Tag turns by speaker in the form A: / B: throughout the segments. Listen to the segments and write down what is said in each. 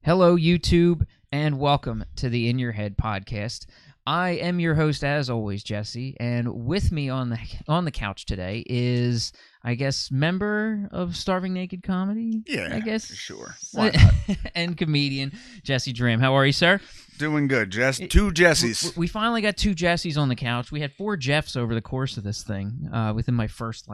A: Hello, YouTube, and welcome to the In Your Head podcast. I am your host, as always, Jesse, and with me on the couch today is, I guess, member of Starving Naked Comedy.
B: Yeah,
A: I guess
B: sure. Why not?
A: And comedian Jesse Draham. How are you, sir?
B: Doing good, Jess. Two Jessies.
A: We finally got two Jessies on the couch. We had four Jeffs over the course of this thing. Within my first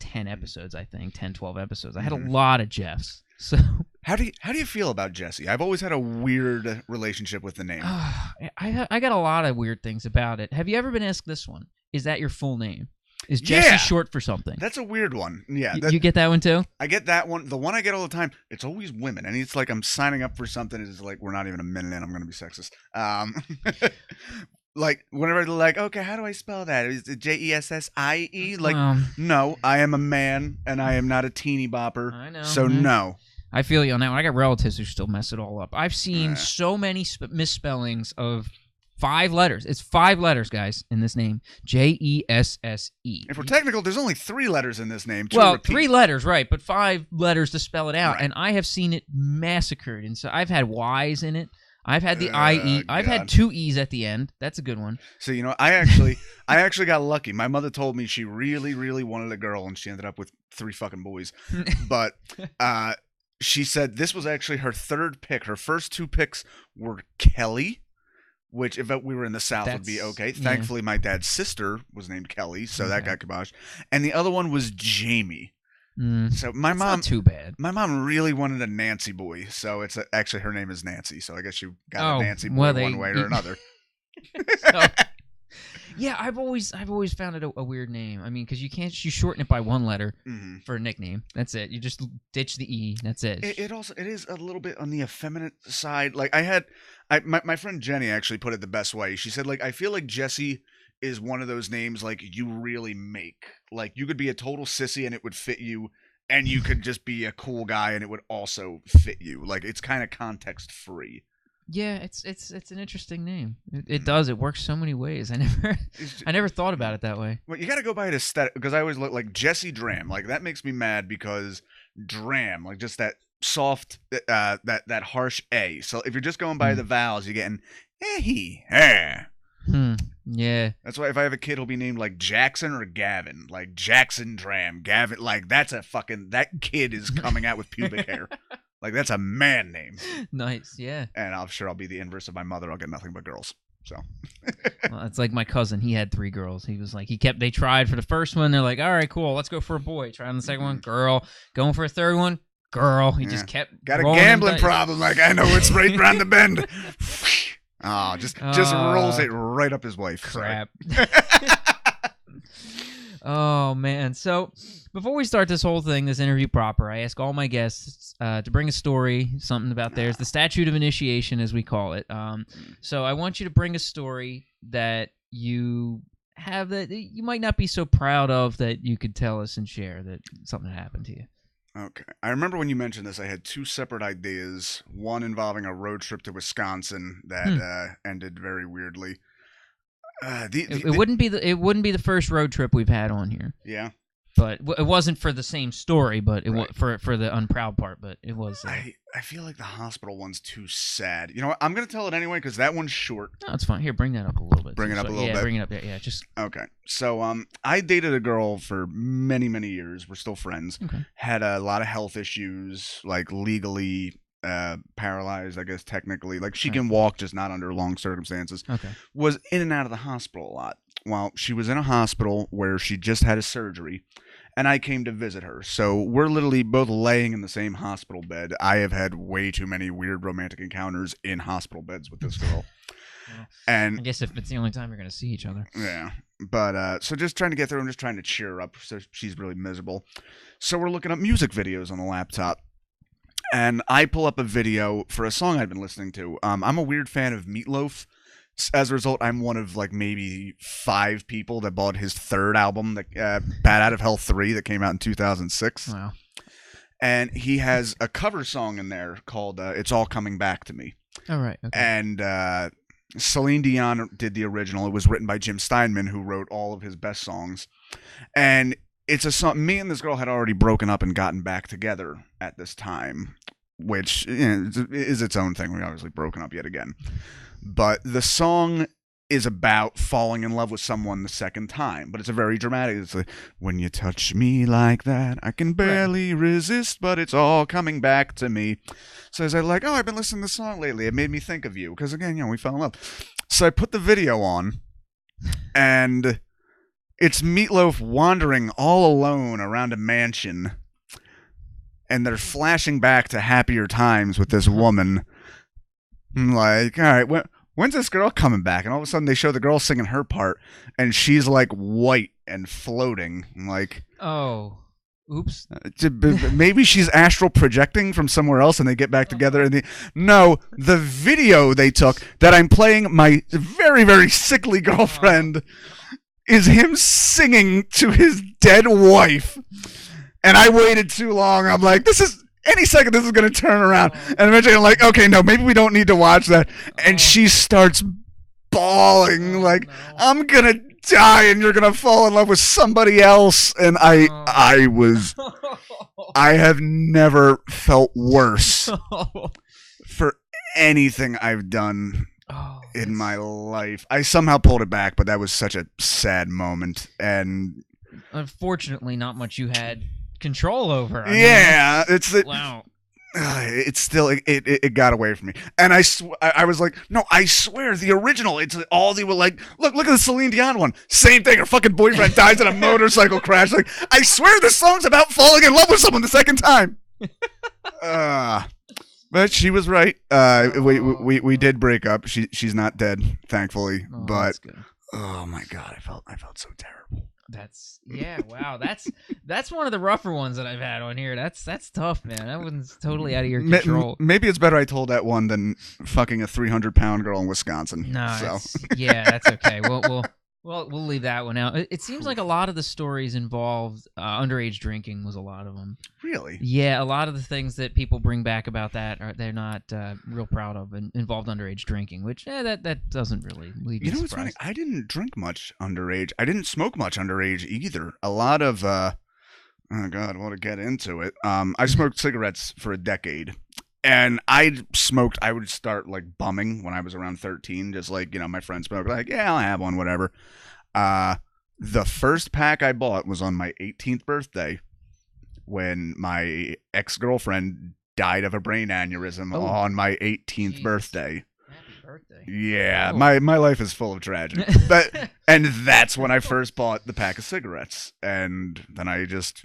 A: 10 episodes, I think 10, 12 episodes. I had a lot of Jeffs. So
B: how do you feel about Jesse? I've always had a weird relationship with the name.
A: I got a lot of weird things about it. Have you ever been asked this one? Is that your full name? Is Jesse short for something?
B: That's a weird one. Yeah.
A: You get that one too? I
B: get that one. The one I get all the time, it's always women. And it's like I'm signing up for something. It's like we're not even a minute in. I'm going to be sexist. Like, whenever they're like, okay, how do I spell that? Is it Jessie? Like, no, I am a man, and I am not a teeny bopper.
A: I know.
B: So, no.
A: I feel you on that one. I got relatives who still mess it all up. I've seen so many misspellings of 5 letters. It's 5 letters, guys, in this name. Jesse.
B: If we're technical, there's only 3 letters in this name.
A: Well, 3 letters, right, but 5 letters to spell it out. Right. And I have seen it massacred. And so I've had Y's in it. I've had the IE. I've had 2 E's at the end. That's a good one.
B: So, I actually got lucky. My mother told me she really, really wanted a girl, and she ended up with 3 fucking boys. But she said this was actually her 3rd pick. Her first 2 picks were Kelly, which if we were in the South would be okay. Thankfully, my dad's sister was named Kelly, so that got kiboshed. And the other one was Jamie. So my mom,
A: not too bad.
B: My mom really wanted a Nancy boy, so it's actually her name is Nancy. So I guess you got a Nancy boy one way or another.
A: Yeah, I've always found it a weird name. I mean, because you shorten it by 1 letter for a nickname. That's it. You just ditch the E. That's it.
B: It is a little bit on the effeminate side. Like my friend Jenny actually put it the best way. She said, I feel like Jesse is one of those names you really make. Like you could be a total sissy and it would fit you, and you could just be a cool guy and it would also fit you. Like it's kind of context free.
A: Yeah, it's an interesting name. It does. It works so many ways. I never thought about it that way.
B: Well, you got to go by it aesthetic, because I always look like Jesse Draham. Like that makes me mad because Draham, like just that soft, that harsh A. So if you're just going by the vowels, you're getting
A: Yeah.
B: That's why if I have a kid, he'll be named like Jackson or Gavin. Like Jackson Draham. Gavin. Like that kid is coming out with pubic hair. Like that's a man name.
A: Nice, yeah.
B: And I'm sure I'll be the inverse of my mother. I'll get nothing but girls. So.
A: Well, it's like my cousin. He had 3 girls. He was like, they tried for the first one. They're like, all right, cool. Let's go for a boy. Try on the second one, girl. Going for a third one, girl. He just kept
B: got a gambling problem. Like I know it's right around the bend. Just rolls it right up his wife.
A: Crap. Oh, man. So before we start this whole thing, this interview proper, I ask all my guests to bring a story, something about theirs, the statute of initiation, as we call it. So I want you to bring a story that you have that you might not be so proud of that you could tell us and share that something happened to you.
B: Okay. I remember when you mentioned this, I had 2 separate ideas. One involving a road trip to Wisconsin that ended very weirdly. It
A: wouldn't be the first road trip we've had on here.
B: Yeah.
A: But it wasn't for the same story, but it was for the unproud part. But it was.
B: I feel like the hospital one's too sad. You know what? I'm gonna tell it anyway because that one's short.
A: No, it's fine. Here, bring that up a little bit.
B: Bring it up a little bit.
A: Bring it up. Yeah. Just
B: okay. So I dated a girl for many years. We're still friends.
A: Okay.
B: Had a lot of health issues, like legally paralyzed, I guess technically. Like she can walk, just not under long circumstances.
A: Okay.
B: Was in and out of the hospital a lot. Well, she was in a hospital where she just had a surgery, and I came to visit her. So we're literally both laying in the same hospital bed. I have had way too many weird romantic encounters in hospital beds with this girl. And
A: I guess if it's the only time you're going to see each other.
B: Yeah. But so just trying to get through, I'm just trying to cheer her up. So she's really miserable. So we're looking up music videos on the laptop. And I pull up a video for a song I've been listening to. I'm a weird fan of Meatloaf. As a result, I'm one of maybe 5 people that bought his 3rd album, Bad Out of Hell 3, that came out in 2006.
A: Wow.
B: And he has a cover song in there called It's All Coming Back to Me.
A: All right. Okay.
B: And Celine Dion did the original. It was written by Jim Steinman, who wrote all of his best songs. And it's a song. Me and this girl had already broken up and gotten back together at this time. which is its own thing. We obviously broken up yet again. But the song is about falling in love with someone the second time, but it's a very dramatic. It's like, when you touch me like that, I can barely resist, but it's all coming back to me. So I was like, oh, I've been listening to this song lately. It made me think of you because, again, we fell in love. So I put the video on, and it's Meatloaf wandering all alone around a mansion, and they're flashing back to happier times with this woman. I'm like, all right, when's this girl coming back? And all of a sudden they show the girl singing her part, and she's like white and floating. I'm like,
A: oh, oops.
B: Maybe she's astral projecting from somewhere else, and they get back together. And no, the video they took that I'm playing my very, very sickly girlfriend is him singing to his dead wife. And I waited too long. I'm like, any second this is going to turn around. And eventually I'm like, okay, no, maybe we don't need to watch that. And she starts bawling like, I'm going to die and you're going to fall in love with somebody else. And I have never felt worse for anything I've done in my life. I somehow pulled it back, but that was such a sad moment. And
A: unfortunately, not much you had control over.
B: Wow. It's still it got away from me, and I was like, no, I swear the original. It's all they were like, look at the Celine Dion one, same thing. Her fucking boyfriend dies in a motorcycle crash. Like, I swear this song's about falling in love with someone the second time. But she was right. We did break up. She's not dead, thankfully. But oh my god, I felt so terrible.
A: Wow. That's one of the rougher ones that I've had on here. That's tough, man. That one's totally out of your control.
B: Maybe it's better I told that one than fucking a 300-pound girl in Wisconsin.
A: No, that's okay. We'll leave that one out. It seems like a lot of the stories involved underage drinking was a lot of them.
B: Really?
A: Yeah, a lot of the things that people bring back about that they're not real proud of and involved underage drinking, which that doesn't really leave me surprised.
B: What's funny? I didn't drink much underage. I didn't smoke much underage either. A lot of oh god, I want to get into it. I smoked cigarettes for a decade. And I would start like bumming when I was around 13, just like, my friends smoked, like, yeah, I'll have one, whatever. The first pack I bought was on my 18th birthday when my ex-girlfriend died of a brain aneurysm on my 18th birthday.
A: Happy birthday.
B: Yeah, my life is full of tragedy. And that's when I first bought the pack of cigarettes. And then I just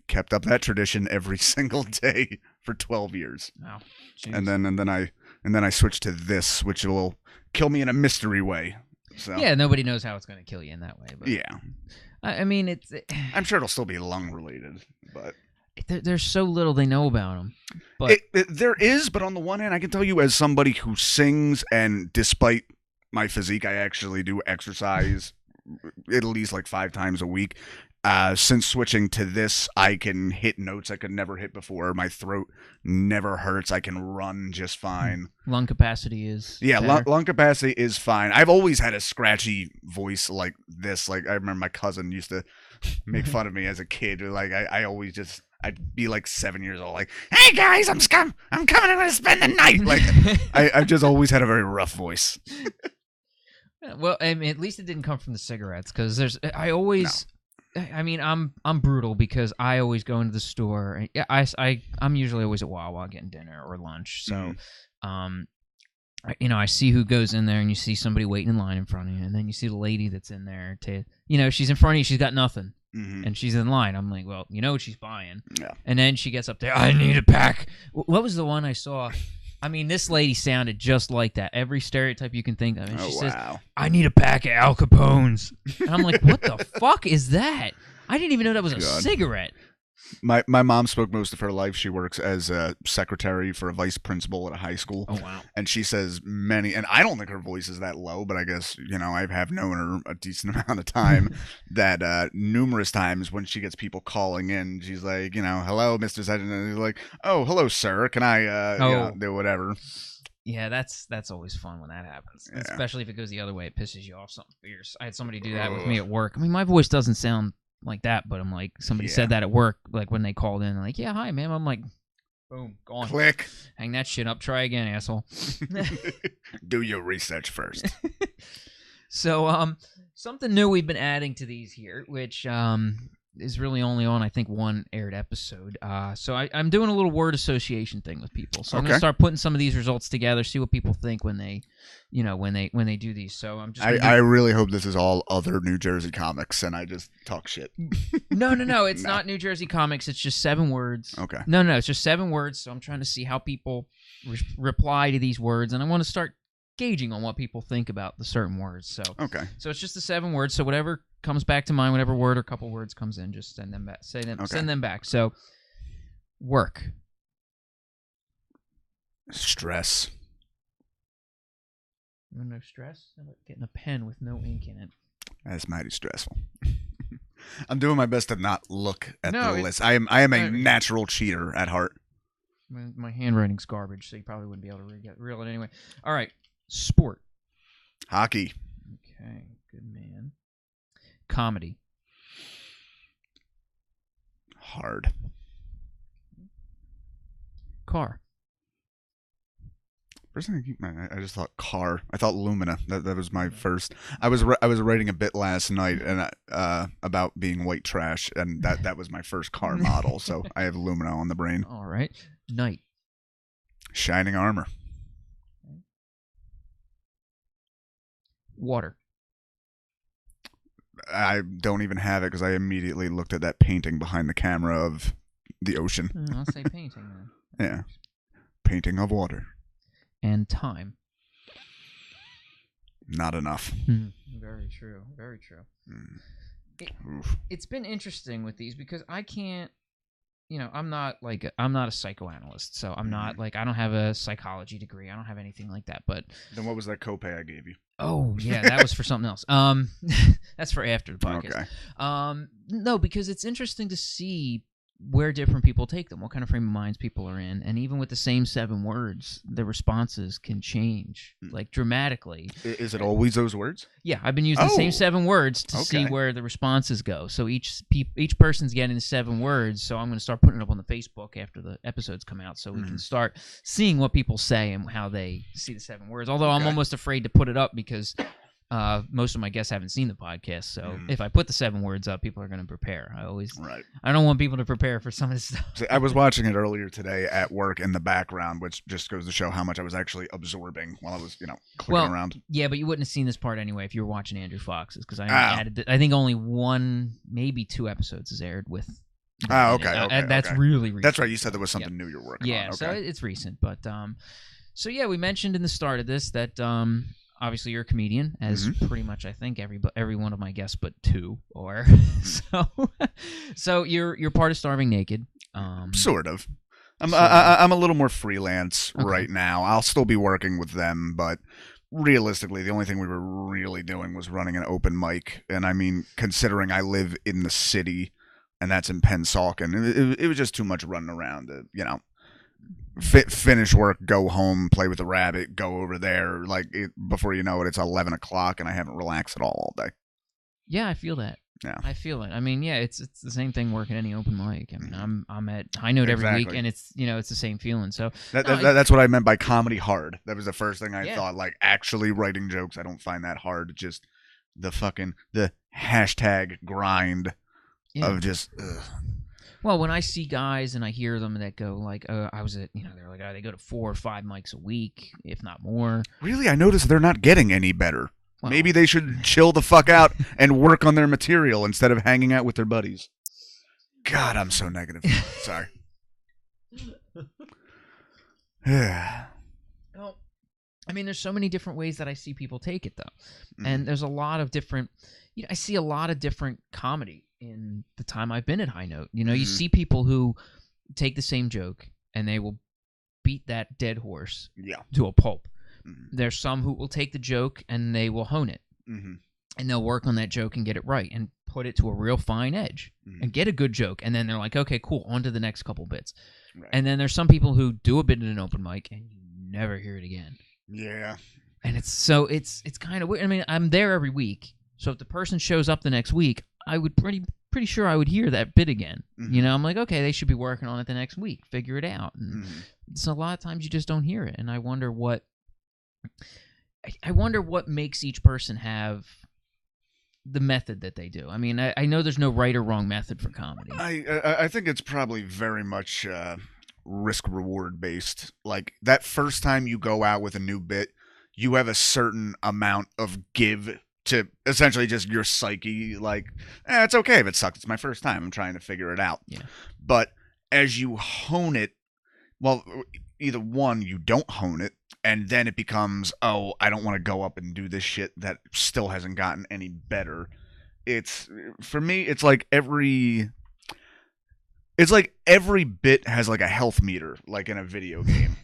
B: kept up that tradition every single day for 12 years. Wow. Jeez. And then I switched to this, which will kill me in a mystery way. So
A: yeah, nobody knows how it's going to kill you in that way. But
B: yeah,
A: I mean,
B: I'm sure it'll still be lung related, but
A: there's so little they know about them. But
B: there is, but on the one hand, I can tell you as somebody who sings, and despite my physique, I actually do exercise at least like 5 times a week. Since switching to this, I can hit notes I could never hit before. My throat never hurts. I can run just fine.
A: Lung capacity is
B: lung capacity is fine. I've always had a scratchy voice like this. Like, I remember my cousin used to make fun of me as a kid. Like, I always just, I'd be like 7 years old, like, hey guys, I'm coming. I'm going to spend the night. Like, I've just always had a very rough voice.
A: Well, I mean, at least it didn't come from the cigarettes, because I mean, I'm brutal because I always go into the store. And I'm usually always at Wawa getting dinner or lunch. So, I see who goes in there, and you see somebody waiting in line in front of you, and then you see the lady that's in there she's in front of you, she's got nothing, and she's in line. I'm like, well, you know what she's buying. Yeah. And then she gets up there, I need a pack. What was the one I saw? I mean, this lady sounded just like that. Every stereotype you can think of. And she says, I need a pack of Al Capones. And I'm like, what the fuck is that? I didn't even know that was a cigarette.
B: My mom smoked most of her life. She works as a secretary for a vice principal at a high school.
A: Oh, wow.
B: And she says and I don't think her voice is that low, but I guess, I have known her a decent amount of time, that numerous times when she gets people calling in, she's like, hello, Mr. Sergeant. And he's like, oh, hello, sir. Can I do whatever?
A: Yeah, that's always fun when that happens, especially if it goes the other way. It pisses you off something fierce. I had somebody do that with me at work. I mean, my voice doesn't sound like that, but I'm like, somebody said that at work, like when they called in, like, yeah, hi, ma'am. I'm like, Boom. Gone.
B: Click.
A: Hang that shit up. Try again, asshole.
B: Do your research first.
A: So, something new we've been adding to these here, which is really only on, I think, one aired episode. So I'm doing a little word association thing with people. So I'm going to start putting some of these results together, see what people think when they, when they do these. So I'm just.
B: I really hope this is all other New Jersey comics, and I just talk shit.
A: No. It's not New Jersey comics. It's just 7 words.
B: Okay.
A: No, it's just 7 words. So I'm trying to see how people reply to these words, and I want to start gauging on what people think about the certain words. So So it's just the 7 words. So whatever comes back to mind, whatever word or couple words comes in, just send them back. Send them back. So work.
B: Stress.
A: No stress? How about getting a pen with no ink in it?
B: That's mighty stressful. I'm doing my best to not look at the list. I am a natural cheater at heart.
A: My handwriting's garbage, so you probably wouldn't be able to reel it anyway. All right. Sport.
B: Hockey.
A: Okay. Good man. Comedy.
B: Hard.
A: Car.
B: First thing I just thought car. I thought Lumina. That was my first. I was writing a bit last night and about being white trash, and that was my first car model. So I have Lumina on the brain.
A: All right. Knight.
B: Shining armor.
A: Water.
B: I don't even have it because I immediately looked at that painting behind the camera of the ocean.
A: I'll say painting then.
B: Yeah. Painting of water.
A: And time.
B: Not enough.
A: Very true. Very true.
B: Oof.
A: It's been interesting with these because I can't, I'm not a psychoanalyst, so I'm not I don't have a psychology degree. I don't have anything like that. But
B: then what was that copay I gave you?
A: Oh yeah, that was for something else. That's for after the podcast.
B: Okay.
A: No, because it's interesting to see where different people take them, what kind of frame of minds people are in, and even with the same 7 words, the responses can change dramatically.
B: Is it always those words?
A: Yeah, I've been using the same 7 words to see where the responses go. So each person's getting 7 words. So I'm going to start putting it up on the Facebook after the episodes come out, so we can start seeing what people say and how they see the 7 words. Although I'm almost afraid to put it up because most of my guests haven't seen the podcast, so if I put the 7 words up, people are going to prepare. I don't want people to prepare for some of this stuff.
B: See, I was watching it earlier today at work in the background, which just goes to show how much I was actually absorbing while I was, clicking around.
A: Yeah, but you wouldn't have seen this part anyway if you were watching Andrew Fox's, because I added. I think only 1, maybe 2 episodes is aired with.
B: Okay.
A: That's really recent.
B: That's right. You said there was something new you're working on.
A: Yeah, so it's recent, but so yeah, we mentioned in the start of this that obviously you're a comedian, as pretty much I think every one of my guests but 2 are. So you're part of Starving Naked.
B: Sort of. I'm a little more freelance right now. I'll still be working with them, but realistically, the only thing we were really doing was running an open mic. And I mean, considering I live in the city, and that's in Pennsauken, it was just too much running around to, finish work, go home, play with the rabbit, go over there. Before you know it, it's 11 o'clock, and I haven't relaxed at all day.
A: Yeah, I feel that.
B: Yeah,
A: I feel it. I mean, yeah, it's the same thing working any open mic. I mean, I'm at High Note every week, and it's it's the same feling. So
B: that's what I meant by comedy hard. That was the first thing I thought. Actually writing jokes, I don't find that hard. Just the hashtag grind of just. Ugh.
A: Well, when I see guys and I hear them that go I was at, they're like, they go to 4 or 5 mics a week, if not more.
B: Really, I noticed they're not getting any better. Well, maybe they should chill the fuck out and work on their material instead of hanging out with their buddies. God, I'm so negative. Sorry.
A: Well, I mean, there's so many different ways that I see people take it, though. And there's a lot of different, I see a lot of different comedy in the time I've been at High Note. You see people who take the same joke and they will beat that dead horse to a pulp. There's some who will take the joke and they will hone it. And they'll work on that joke and get it right and put it to a real fine edge and get a good joke. And then they're like, okay, cool, on to the next couple bits. Right. And then there's some people who do a bit in an open mic and you never hear it again.
B: Yeah.
A: And it's kind of weird. I mean, I'm there every week. So if the person shows up the next week, I would pretty pretty sure I would hear that bit again.
B: Mm-hmm.
A: You know, I'm like, okay, they should be working on it the next week. Figure it out. And so a lot of times you just don't hear it, and I wonder what makes each person have the method that they do. I mean, I know there's no right or wrong method for comedy.
B: I think it's probably very much risk reward based. Like that first time you go out with a new bit, you have a certain amount of give to essentially just your psyche. Like, it's okay if it sucks. It's my first time. I'm trying to figure it out.
A: Yeah.
B: But as you hone it, well, either one, you don't hone it, and then it becomes, oh, I don't want to go up and do this shit that still hasn't gotten any better. For me, it's like every bit has like a health meter, like in a video game.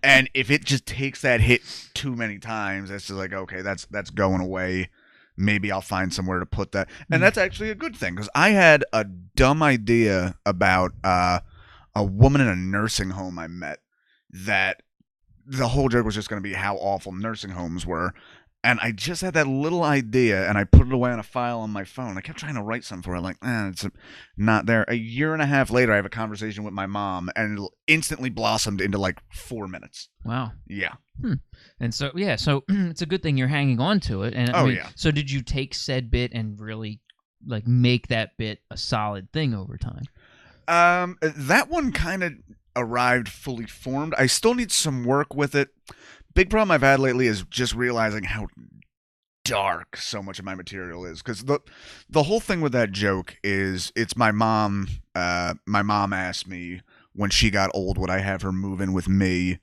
B: And if it just takes that hit too many times, it's just like, okay, that's going away. Maybe I'll find somewhere to put that. And that's actually a good thing, because I had a dumb idea about a woman in a nursing home I met, that the whole joke was just going to be how awful nursing homes were. And I just had that little idea, and I put it away on a file on my phone. I kept trying to write something for her, like, it's not there. A year and a half later, I have a conversation with my mom, and it instantly blossomed into like 4 minutes.
A: Wow.
B: Yeah.
A: And so, so it's a good thing you're hanging on to it. And
B: yeah.
A: So did you take said bit and really like make that bit a solid thing over time?
B: That one kind of arrived fully formed. I still need some work with it. Big problem I've had lately is just realizing how dark so much of my material is, because the whole thing with that joke is it's my mom. My mom asked me when she got old, would I have her move in with me,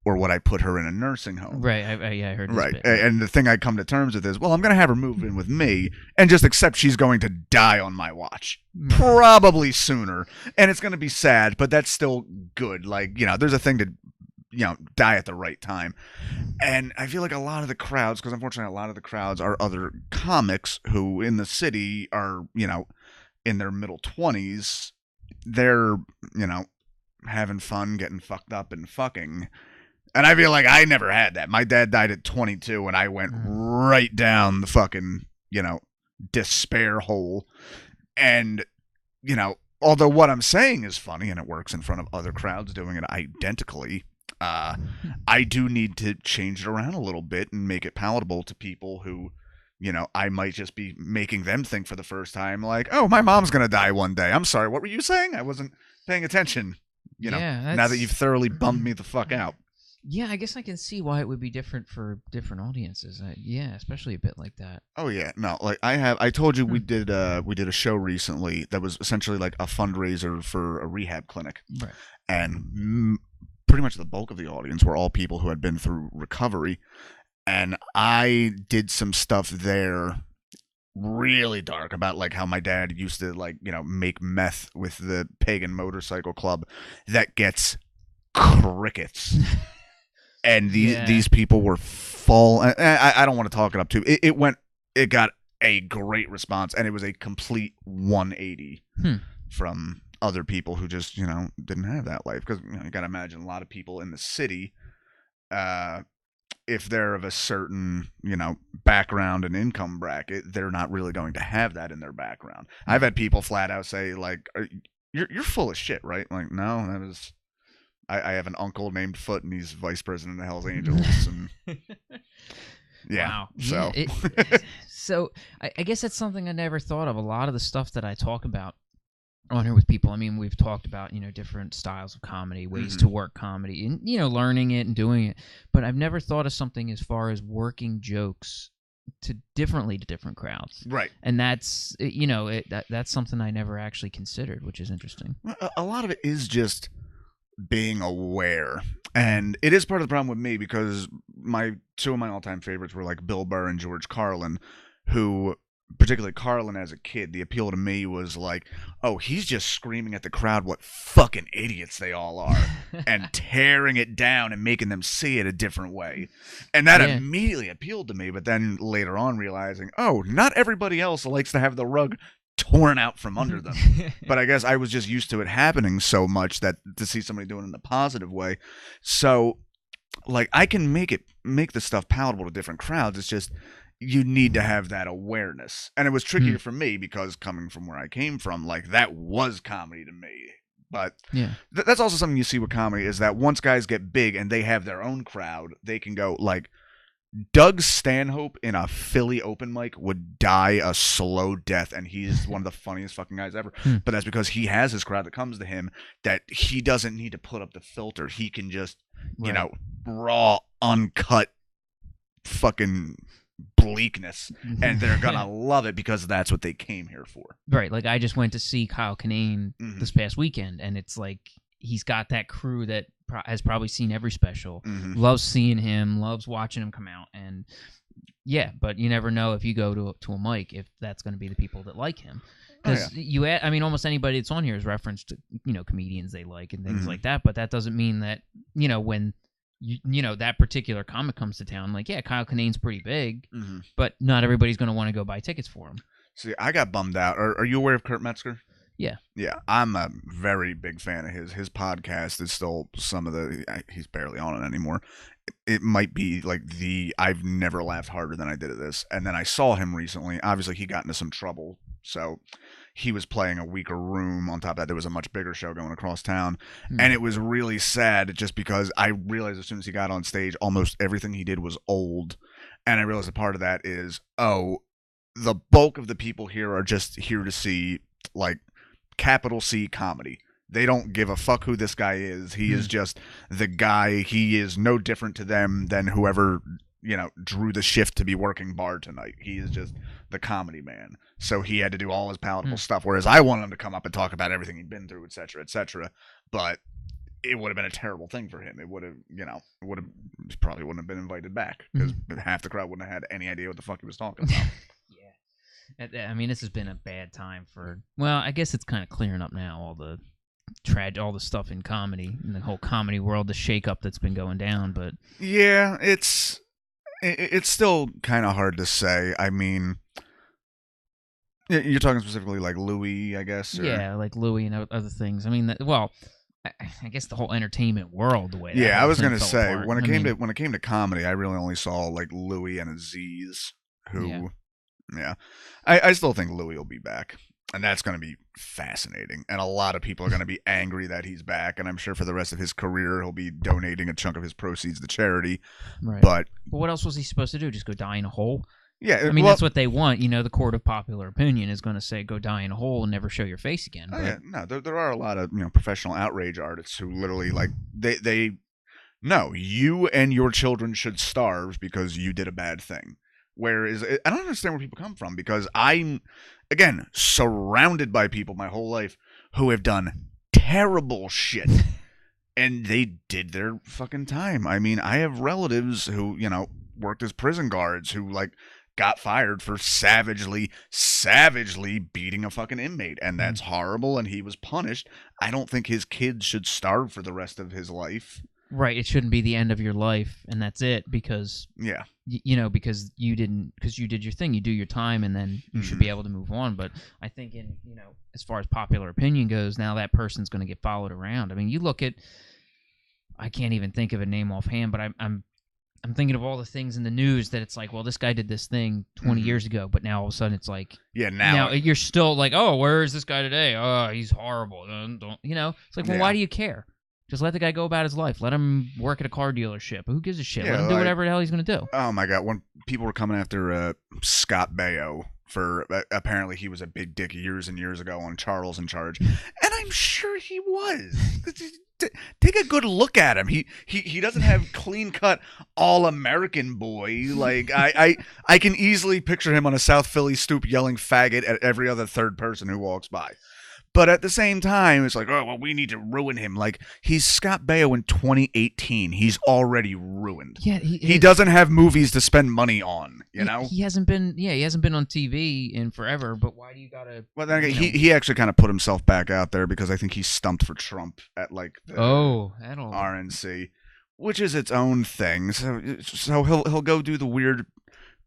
B: or would I put her in a nursing home?
A: Right. I heard this
B: right.
A: bit.
B: And the thing I come to terms with is, well, I'm going to have her move in with me and just accept she's going to die on my watch. Probably sooner. And it's going to be sad, but that's still good. Like, there's a thing to, die at the right time. And I feel like a lot of the crowds, because unfortunately a lot of the crowds are other comics who in the city are, in their middle 20s. They're, having fun, getting fucked up and fucking. And I feel like I never had that. My dad died at 22, and I went right down the fucking, despair hole. And, although what I'm saying is funny and it works in front of other crowds doing it identically, I do need to change it around a little bit and make it palatable to people who, I might just be making them think for the first time, like, oh, my mom's going to die one day. I'm sorry, what were you saying? I wasn't paying attention. Now that you've thoroughly bummed me the fuck out.
A: Yeah, I guess I can see why it would be different for different audiences. Especially a bit like that.
B: Oh yeah, no, like I told you we did a show recently that was essentially like a fundraiser for a rehab clinic,
A: right?
B: And pretty much the bulk of the audience were all people who had been through recovery, and I did some stuff there really dark about like how my dad used to like make meth with the pagan motorcycle club that gets crickets. And these people were full. I don't want to talk it up too. It got a great response, and it was a complete 180 from other people who just didn't have that life. Because you got to imagine a lot of people in the city, if they're of a certain background and income bracket, they're not really going to have that in their background. I've had people flat out say like, "You're full of shit, right?" Like, no, that was. I have an uncle named Foot, and he's vice president of Hell's Angels. And yeah,
A: wow.
B: So,
A: so I guess that's something I never thought of. A lot of the stuff that I talk about on here with people, I mean, we've talked about different styles of comedy, ways to work comedy, and learning it and doing it. But I've never thought of something as far as working jokes differently to different crowds,
B: right?
A: And that's that's something I never actually considered, which is interesting.
B: A lot of it is just being aware, and it is part of the problem with me, because two of my all-time favorites were like Bill Burr and George Carlin, who, particularly Carlin as a kid, the appeal to me was like, oh, he's just screaming at the crowd what fucking idiots they all are and tearing it down and making them see it a different way. And that immediately appealed to me, but then later on realizing, oh, not everybody else likes to have the rug torn out from under them. But I guess I was just used to it happening so much that to see somebody doing it in a positive way. So like I can make the stuff palatable to different crowds. It's just you need to have that awareness. And it was trickier for me because coming from where I came from, like that was comedy to me. But
A: Yeah.
B: that's also something you see with comedy is that once guys get big and they have their own crowd, they can go like Doug Stanhope in a Philly open mic would die a slow death, and he's one of the funniest fucking guys ever. But that's because he has his crowd that comes to him that he doesn't need to put up the filter. He can just, you know, raw, uncut fucking bleakness, and they're gonna love it because that's what they came here for.
A: Right. Like I just went to see Kyle Kinane this past weekend, and it's like he's got that crew that has probably seen every special, loves seeing him, loves watching him come out, and yeah, but you never know if you go to a mic if that's going to be the people that like him. Because I mean, almost anybody that's on here is referenced to, you know, comedians they like and things like that, but that doesn't mean that, you know, when you know that particular comic comes to town, like, yeah, Kyle Kinane's pretty big, but not everybody's going to want to go buy tickets for him.
B: See, I got bummed out. Are you aware of Kurt Metzger?
A: Yeah.
B: Yeah, I'm a very big fan of his. His podcast is still some of the... He's barely on it anymore. It might be like I've never laughed harder than I did at this. And then I saw him recently. Obviously, he got into some trouble, so he was playing a weaker room. On top of that, there was a much bigger show going across town. And it was really sad just because I realized as soon as he got on stage, almost everything he did was old. And I realized a part of that is, the bulk of the people here are just here to see, like, capital C comedy. They don't give a fuck who this guy is. He is just the guy. He is no different to them than whoever, you know, drew the shift to be working bar tonight. He is just the comedy man. So he had to do all his palatable stuff, whereas I wanted him to come up and talk about everything he'd been through, et cetera, et cetera. But it would have been a terrible thing for him. It would have, you know, probably wouldn't have been invited back because half the crowd wouldn't have had any idea what the fuck he was talking about.
A: I mean, this has been a bad time for... Well, I guess it's kind of clearing up now, all the stuff in comedy, in the whole comedy world, the shakeup that's been going down, but...
B: Yeah, it's still kind of hard to say. I mean, you're talking specifically like Louis, I guess? Or...
A: Yeah, like Louis and other things. I mean, I guess the whole entertainment world, the way...
B: Yeah, I was going to say, when it came to comedy, I really only saw like Louis and Aziz, who... Yeah. I still think Louis will be back, and that's going to be fascinating. And a lot of people are going to be angry that he's back, and I'm sure for the rest of his career he'll be donating a chunk of his proceeds to charity. Right. But
A: what else was he supposed to do? Just go die in a hole?
B: Yeah.
A: I mean, that's what they want. You know, the court of popular opinion is going to say go die in a hole and never show your face again.
B: But... yeah. No, there are a lot of, you know, professional outrage artists who literally, like, they no, you and your children should starve because you did a bad thing. Whereas, I don't understand where people come from because I'm, again, surrounded by people my whole life who have done terrible shit. And they did their fucking time. I mean, I have relatives who, you know, worked as prison guards who, like, got fired for savagely beating a fucking inmate. And that's horrible, and he was punished. I don't think his kids should starve for the rest of his life.
A: Right, it shouldn't be the end of your life, and that's it, because you know, because you did your thing, you do your time, and then you should be able to move on. But I think, in, you know, as far as popular opinion goes, now that person's going to get followed around. I mean, you look at, I can't even think of a name offhand, but I'm thinking of all the things in the news that it's like, well, this guy did this thing 20 years ago, but now all of a sudden it's like, now you're still like, oh, where is this guy today? Oh, he's horrible. Don't you know? It's like, well, why do you care? Just let the guy go about his life. Let him work at a car dealership. Who gives a shit? Let him do whatever the hell he's going to do.
B: Oh, my God. When people were coming after Scott Baio for apparently he was a big dick years and years ago on Charles in Charge. And I'm sure he was. Take a good look at him. He doesn't have clean-cut all-American boy. Like, I can easily picture him on a South Philly stoop yelling faggot at every other third person who walks by. But at the same time, it's like, oh, well, we need to ruin him. Like, he's Scott Baio in 2018. He's already ruined. Yeah, he doesn't have movies to spend money on, you know?
A: He hasn't been on TV in forever, but why do you gotta...
B: Well, then again, he actually kind of put himself back out there because I think he stumped for Trump at, like, the RNC, which is its own thing. So he'll go do the weird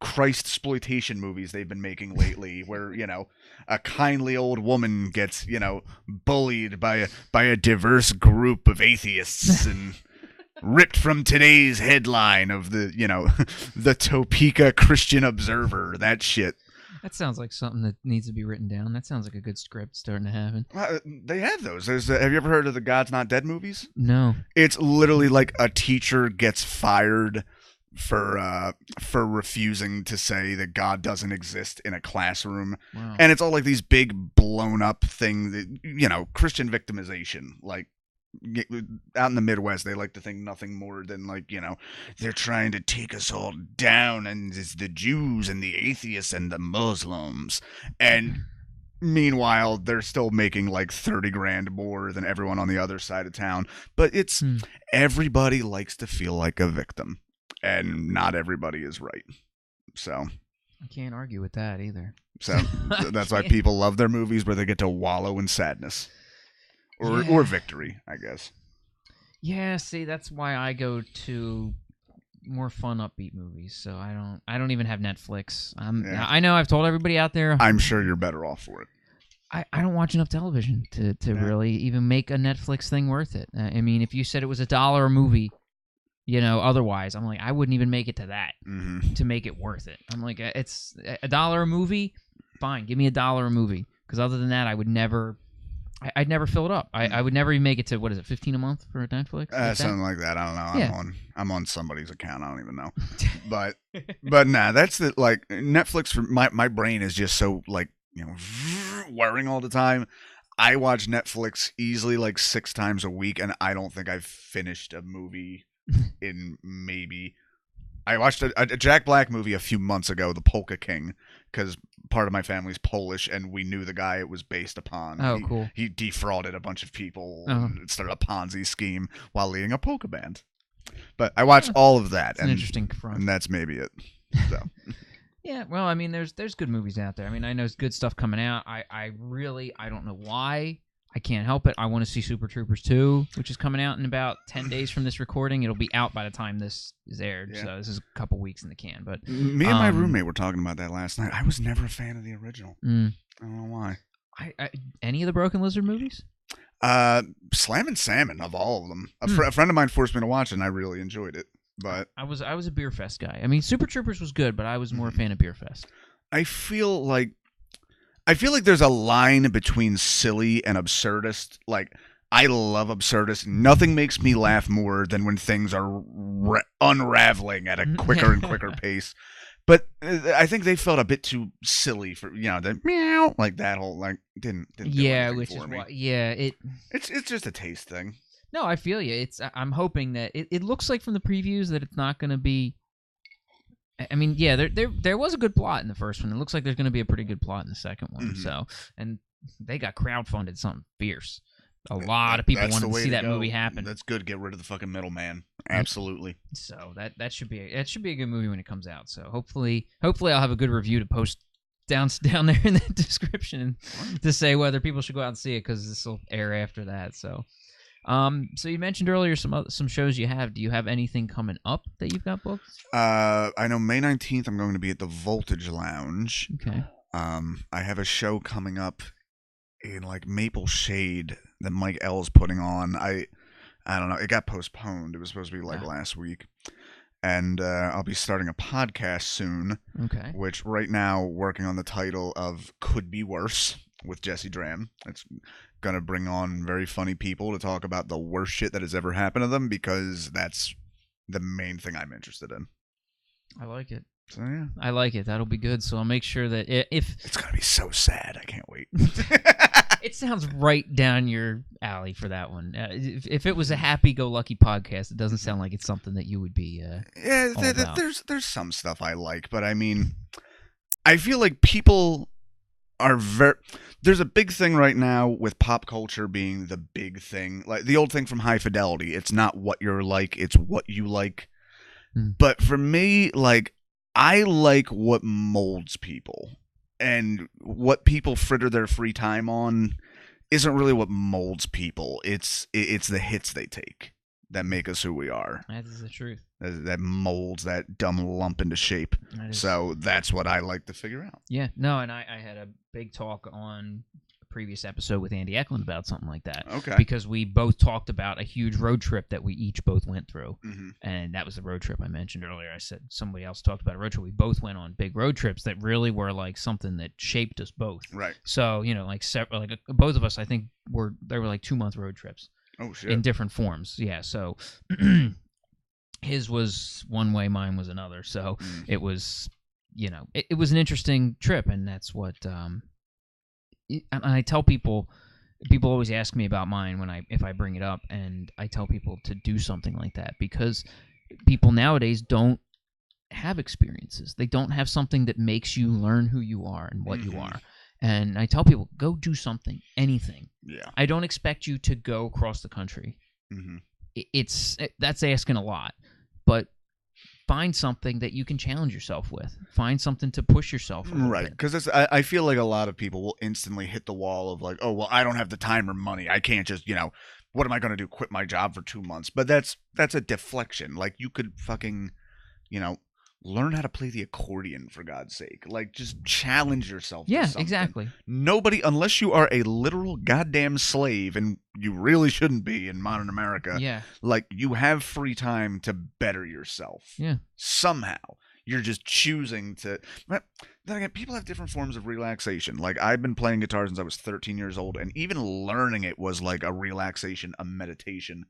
B: Christ-sploitation movies they've been making lately where, you know, a kindly old woman gets, you know, bullied by a diverse group of atheists, and Ripped from today's headline of the, the Topeka Christian Observer. That shit.
A: That sounds like something that needs to be written down. That sounds like a good script starting to happen.
B: They have those. Have you ever heard of the God's Not Dead movies?
A: No.
B: It's literally like a teacher gets fired for refusing to say that God doesn't exist in a classroom.
A: Wow.
B: And it's all like these big blown up thing that, Christian victimization. Like out in the Midwest, they like to think nothing more than like, they're trying to take us all down, and it's the Jews and the atheists and the Muslims. And meanwhile, they're still making like 30 grand more than everyone on the other side of town. But it's everybody likes to feel like a victim, and not everybody is right. So
A: I can't argue with that either.
B: So that's why people love their movies where they get to wallow in sadness. Or victory, I guess.
A: Yeah, see, that's why I go to more fun, upbeat movies. So I don't even have Netflix. I know I've told everybody out there.
B: I'm sure you're better off for it.
A: I don't watch enough television to really even make a Netflix thing worth it. I mean, if you said it was $1 a movie, otherwise, I'm like, I wouldn't even make it to that to make it worth it. I'm like, it's $1 a movie. Fine, give me $1 a movie. Because other than that, I'd never fill it up. I would never even make it to, what is it, $15 a month for Netflix?
B: Something like that. I don't know.
A: Yeah.
B: I'm on somebody's account. I don't even know. But nah, that's the like Netflix. For my brain is just so like whirring all the time. I watch Netflix easily like 6 times a week, and I don't think I've finished a movie in maybe. I watched a Jack Black movie a few months ago, The Polka King, because part of my family's Polish, and we knew the guy it was based upon.
A: Oh, cool.
B: He defrauded a bunch of people and started a Ponzi scheme while leading a polka band. But I watched all of that.
A: It's an interesting front.
B: And that's maybe it. So.
A: Yeah, well, I mean, there's good movies out there. I mean, I know there's good stuff coming out. I don't know why. I can't help it. I want to see Super Troopers 2, which is coming out in about 10 days from this recording. It'll be out by the time this is aired, so this is a couple weeks in the can. But
B: me and my roommate were talking about that last night. I was never a fan of the original. I don't know why.
A: Any of the Broken Lizard movies?
B: Slam and Salmon, of all of them. A friend of mine forced me to watch it, and I really enjoyed it. But
A: I was a Beer Fest guy. I mean, Super Troopers was good, but I was more a fan of Beer Fest.
B: I feel like there's a line between silly and absurdist. Like, I love absurdist. Nothing makes me laugh more than when things are unraveling at a quicker and quicker pace. But I think they felt a bit too silly for the meow, like that whole like didn't do
A: which is
B: me.
A: why
B: it's just a taste thing.
A: No, I feel you. I'm hoping that it looks like from the previews that it's not going to be. I mean, yeah, there was a good plot in the first one. It looks like there's going to be a pretty good plot in the second one. So, and they got crowdfunded something fierce. A lot of people wanted to see that movie happen.
B: That's good. Get rid of the fucking middleman. Absolutely.
A: So that should be a good movie when it comes out. So hopefully I'll have a good review to post down there in the description to say whether people should go out and see it, because this will air after that. So. So you mentioned earlier some shows you have. Do you have anything coming up that you've got booked?
B: I know May 19th I'm going to be at the Voltage Lounge.
A: Okay.
B: I have a show coming up in like Maple Shade that Mike L's putting on. I don't know. It got postponed. It was supposed to be like last week. And I'll be starting a podcast soon.
A: Okay.
B: Which right now working on the title of Could Be Worse with Jesse Draham. It's gonna bring on very funny people to talk about the worst shit that has ever happened to them, because that's the main thing I'm interested in.
A: I like it.
B: So yeah,
A: I like it. That'll be good. So I'll make sure that if
B: it's gonna be so sad, I can't wait.
A: It sounds right down your alley for that one. If it was a happy-go-lucky podcast, it doesn't sound like it's something that you would be.
B: There's some stuff I like, but I mean, I feel like people are there's a big thing right now with pop culture being the big thing, like the old thing from High Fidelity. It's not what you're like, it's what you like. But for me, like, I like what molds people, and what people fritter their free time on isn't really what molds people. It's the hits they take that make us who we are.
A: That is the truth.
B: That molds that dumb lump into shape. So that's what I like to figure out.
A: Yeah, no, and I had a big talk on previous episode with Andy Eklund about something like that.
B: Okay.
A: Because we both talked about a huge road trip that we each both went through.
B: Mm-hmm.
A: And that was the road trip I mentioned earlier. I said somebody else talked about a road trip. We both went on big road trips that really were like something that shaped us both.
B: Right.
A: So, like both of us, I think they were like 2-month road trips.
B: Oh, shit.
A: In different forms. Yeah. So his was one way, mine was another. So it was, it was an interesting trip. And that's what, and I tell people always ask me about mine if I bring it up, and I tell people to do something like that because people nowadays don't have experiences. They don't have something that makes you learn who you are and what you are. And I tell people, go do something, anything.
B: Yeah.
A: I don't expect you to go across the country. That's asking a lot, but find something that you can challenge yourself with. Find something to push yourself.
B: Right. Because I feel like a lot of people will instantly hit the wall of like, oh, well, I don't have the time or money. I can't just, what am I going to do? Quit my job for 2 months? But that's a deflection. Like you could fucking, learn how to play the accordion, for God's sake. Like, just challenge yourself.
A: Yeah,
B: to something.
A: exactly.
B: Nobody, unless you are a literal goddamn slave, and you really shouldn't be in modern America.
A: Yeah.
B: Like, you have free time to better yourself.
A: Yeah.
B: Somehow. You're just choosing to. But then again, people have different forms of relaxation. Like, I've been playing guitar since I was 13 years old, and even learning it was like a relaxation, a meditation.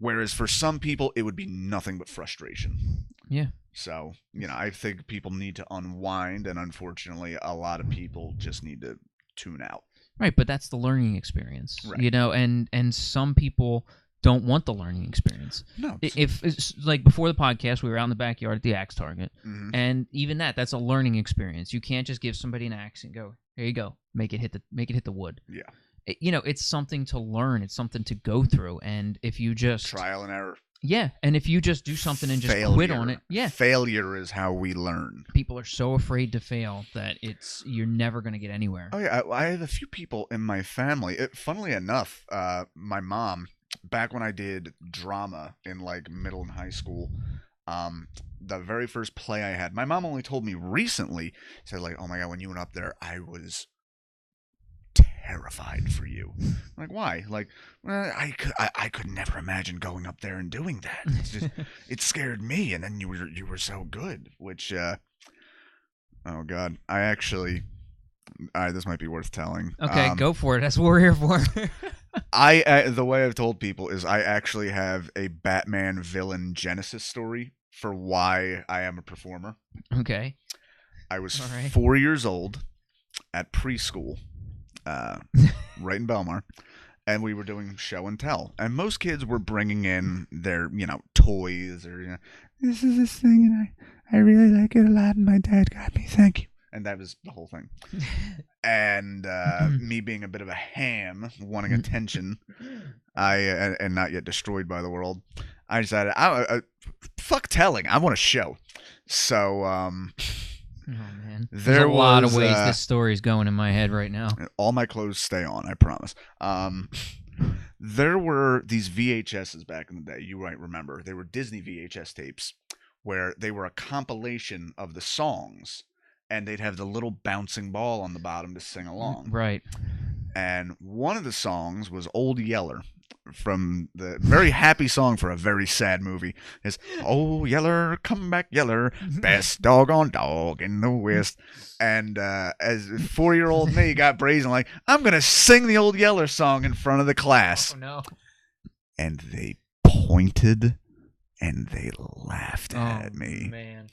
B: Whereas for some people, it would be nothing but frustration.
A: Yeah.
B: So, I think people need to unwind, and unfortunately, a lot of people just need to tune out.
A: Right, but that's the learning experience,
B: right.
A: And some people don't want the learning experience.
B: No.
A: If it's like before the podcast, we were out in the backyard at the axe target, and even that's a learning experience. You can't just give somebody an axe and go, "Here you go, make it hit the wood."
B: Yeah.
A: It's something to learn. It's something to go through, and if you just
B: trial and error.
A: Yeah, and if you just do something and just quit on it,
B: failure is how we learn.
A: People are so afraid to fail that you're never going to get anywhere.
B: Oh yeah, I have a few people in my family. Funnily enough, my mom, back when I did drama in like middle and high school, the very first play I had, my mom only told me recently, said like, "Oh my God, when you went up there, I was terrified for you." I'm like, why? Like, well, I could never imagine going up there and doing that. It's just, it scared me. And then you were so good, which, oh God, this might be worth telling.
A: Okay, go for it. That's what we're here for.
B: The way I've told people is I actually have a Batman villain genesis story for why I am a performer.
A: Okay.
B: I was 4 years old at preschool. Right in Belmar, and we were doing show and tell, and most kids were bringing in their toys or this is this thing and I really like it a lot and my dad got me, thank you, and that was the whole thing. And me being a bit of a ham, wanting attention, and not yet destroyed by the world, I decided fuck telling, I want a show. So
A: oh man, there's a lot of ways this story's going in my head right now.
B: All my clothes stay on, I promise. There were these VHSs back in the day. You might remember. They were Disney VHS tapes where they were a compilation of the songs, and they'd have the little bouncing ball on the bottom to sing along.
A: Right.
B: And one of the songs was Old Yeller, from the very happy song for a very sad movie, is "Oh Yeller, come back Yeller, best doggone dog in the West." And as 4-year-old me got brazen, like, I'm gonna sing the Old Yeller song in front of the class.
A: Oh no.
B: And they pointed and they laughed at me.
A: Man.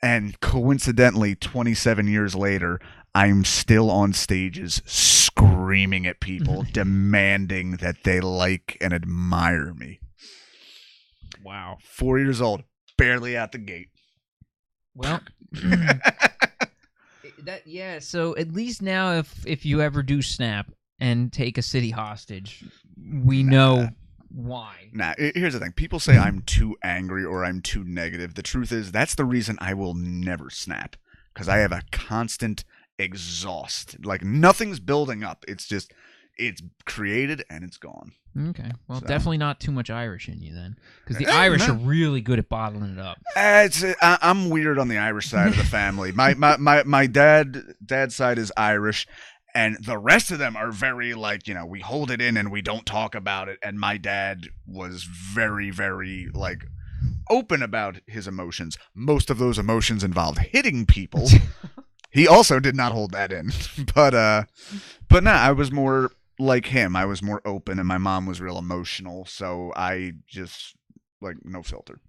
B: And coincidentally, 27 years later, I'm still on stages screaming at people, demanding that they like and admire me.
A: Wow.
B: 4 years old, barely out the gate.
A: Well, so at least now if you ever do snap and take a city hostage, we know why.
B: Here's the thing. People say I'm too angry or I'm too negative. The truth is, that's the reason I will never snap, because I have a constant exhaust. Like, nothing's building up. It's just, it's created and it's gone.
A: Okay. Well, definitely not too much Irish in you then, because the Irish are really good at bottling it up.
B: I'm weird on the Irish side of the family. My dad's side is Irish, And the rest of them are very like, we hold it in and we don't talk about it. And my dad was very, very like open about his emotions. Most of those emotions involved hitting people. He also did not hold that in. But no, I was more like him. I was more open, and my mom was real emotional. So I just like no filter.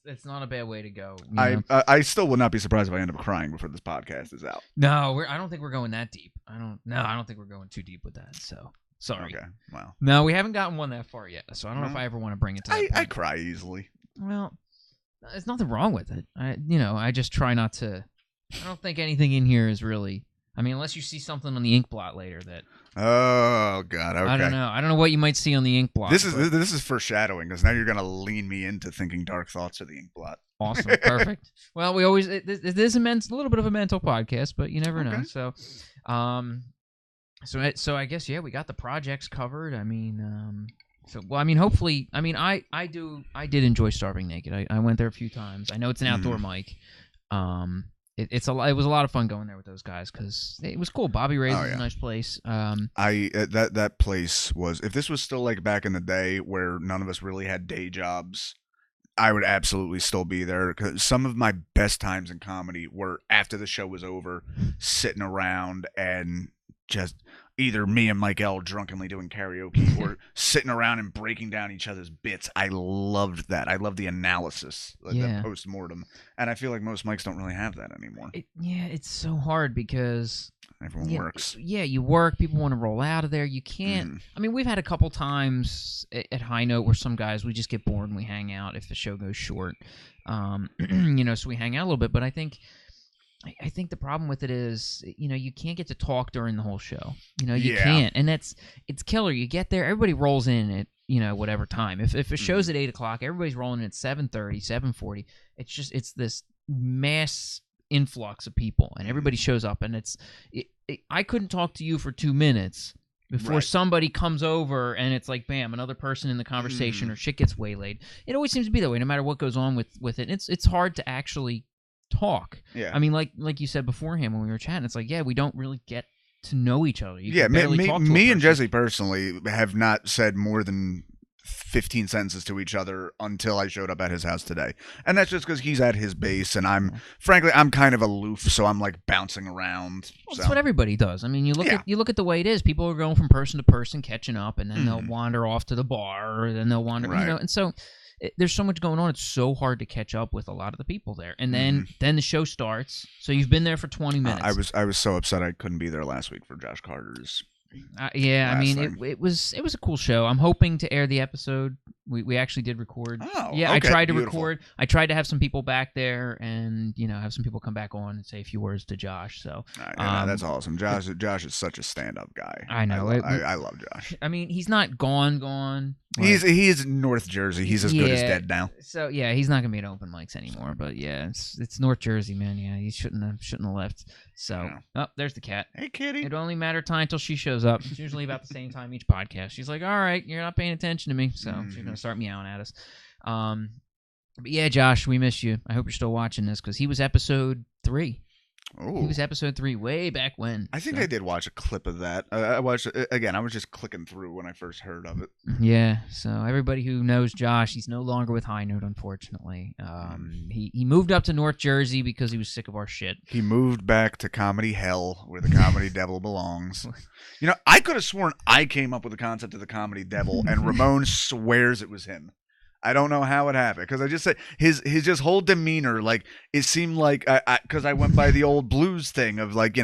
A: That's not a bad way to go.
B: I still would not be surprised if I end up crying before this podcast is out.
A: No, I don't think we're going that deep. I don't think we're going too deep with that. So sorry.
B: Okay, wow.
A: No, we haven't gotten one that far yet. So I don't know if I ever want to bring it to that point.
B: I cry easily.
A: Well, there's nothing wrong with it. I just try not to. I don't think anything in here is really. I mean, unless you see something on the ink blot later that.
B: Oh God! Okay.
A: I don't know. I don't know what you might see on the ink blot.
B: This is foreshadowing, because now you're gonna lean me into thinking dark thoughts of the ink blot.
A: Awesome, perfect. Well, we always it is a little bit of a mental podcast, but you never know. So, so I guess we got the projects covered. I mean, hopefully, I did enjoy Starving Naked. I went there a few times. I know it's an outdoor mic. It was a lot of fun going there with those guys because it was cool. Bobby Ray's was a nice place.
B: That place was, if this was still like back in the day where none of us really had day jobs, I would absolutely still be there, because some of my best times in comedy were after the show was over, sitting around and just either me and Mike L drunkenly doing karaoke or sitting around and breaking down each other's bits. I loved that. I love the analysis, the post-mortem. And I feel like most mics don't really have that anymore.
A: It's so hard because
B: everyone works.
A: Yeah, you work. People want to roll out of there. You can't. I mean, we've had a couple times at High Note where some guys, we just get bored and we hang out if the show goes short. So we hang out a little bit. But I think the problem with it is, you can't get to talk during the whole show. You can't, and it's killer. You get there, everybody rolls in at whatever time. If a show's at 8 o'clock, everybody's rolling in at 7:30, 7:40. It's this mass influx of people, and everybody shows up, and I couldn't talk to you for 2 minutes before somebody comes over, and it's like bam, another person in the conversation, or shit gets waylaid. It always seems to be that way, no matter what goes on with it. It's hard to actually talk.
B: Yeah.
A: I mean, like you said beforehand when we were chatting, it's like, we don't really get to know each other.
B: Me and Jesse personally have not said more than 15 sentences to each other until I showed up at his house today. And that's just because he's at his base, and I'm kind of aloof, so I'm like bouncing around.
A: Well, that's what everybody does. I mean, you look at the way it is. People are going from person to person, catching up, and then they'll wander off to the bar, or then they'll wander, and so there's so much going on. It's so hard to catch up with a lot of the people there. And then the show starts. So you've been there for 20 minutes.
B: I was so upset I couldn't be there last week for Josh Carter's.
A: It was a cool show. I'm hoping to air the episode. We actually did record.
B: Oh,
A: yeah, okay, I tried to record. I tried to have some people back there, and have some people come back on and say a few words to Josh. So
B: that's awesome. Josh is such a stand-up guy.
A: I know.
B: I love Josh.
A: I mean, he's not gone.
B: He's North Jersey. He's as good as dead now.
A: So he's not gonna be at open mics anymore. But it's North Jersey, man. Yeah, he shouldn't have left. So there's the cat.
B: Hey, kitty.
A: It only matter time till she shows up. It's usually about the same time each podcast. She's like, all right, you're not paying attention to me, so she's gonna start meowing at us. But yeah, Josh, we miss you. I hope you're still watching this, because he was episode 3.
B: Ooh.
A: He was episode 3 way back when.
B: I think I did watch a clip of that. I watched it again. I was just clicking through when I first heard of it.
A: Yeah. So everybody who knows Josh, he's no longer with High Note, unfortunately. He moved up to North Jersey because he was sick of our shit.
B: He moved back to comedy hell, where the comedy devil belongs. I could have sworn I came up with the concept of the comedy devil, and Ramon swears it was him. I don't know how it happened, because I just said his just whole demeanor, like, it seemed like, because I went by the old blues thing of like,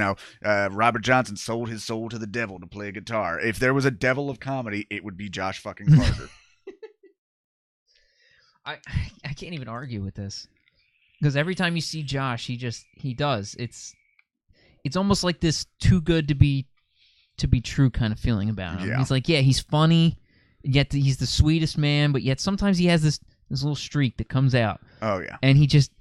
B: Robert Johnson sold his soul to the devil to play guitar. If there was a devil of comedy, it would be Josh fucking Carter.
A: I can't even argue with this, because every time you see Josh, he does. It's almost like this too good to be true kind of feeling about him. Yeah. He's like, he's funny. Yet he's the sweetest man, but yet sometimes he has this little streak that comes out.
B: Oh yeah,
A: and he just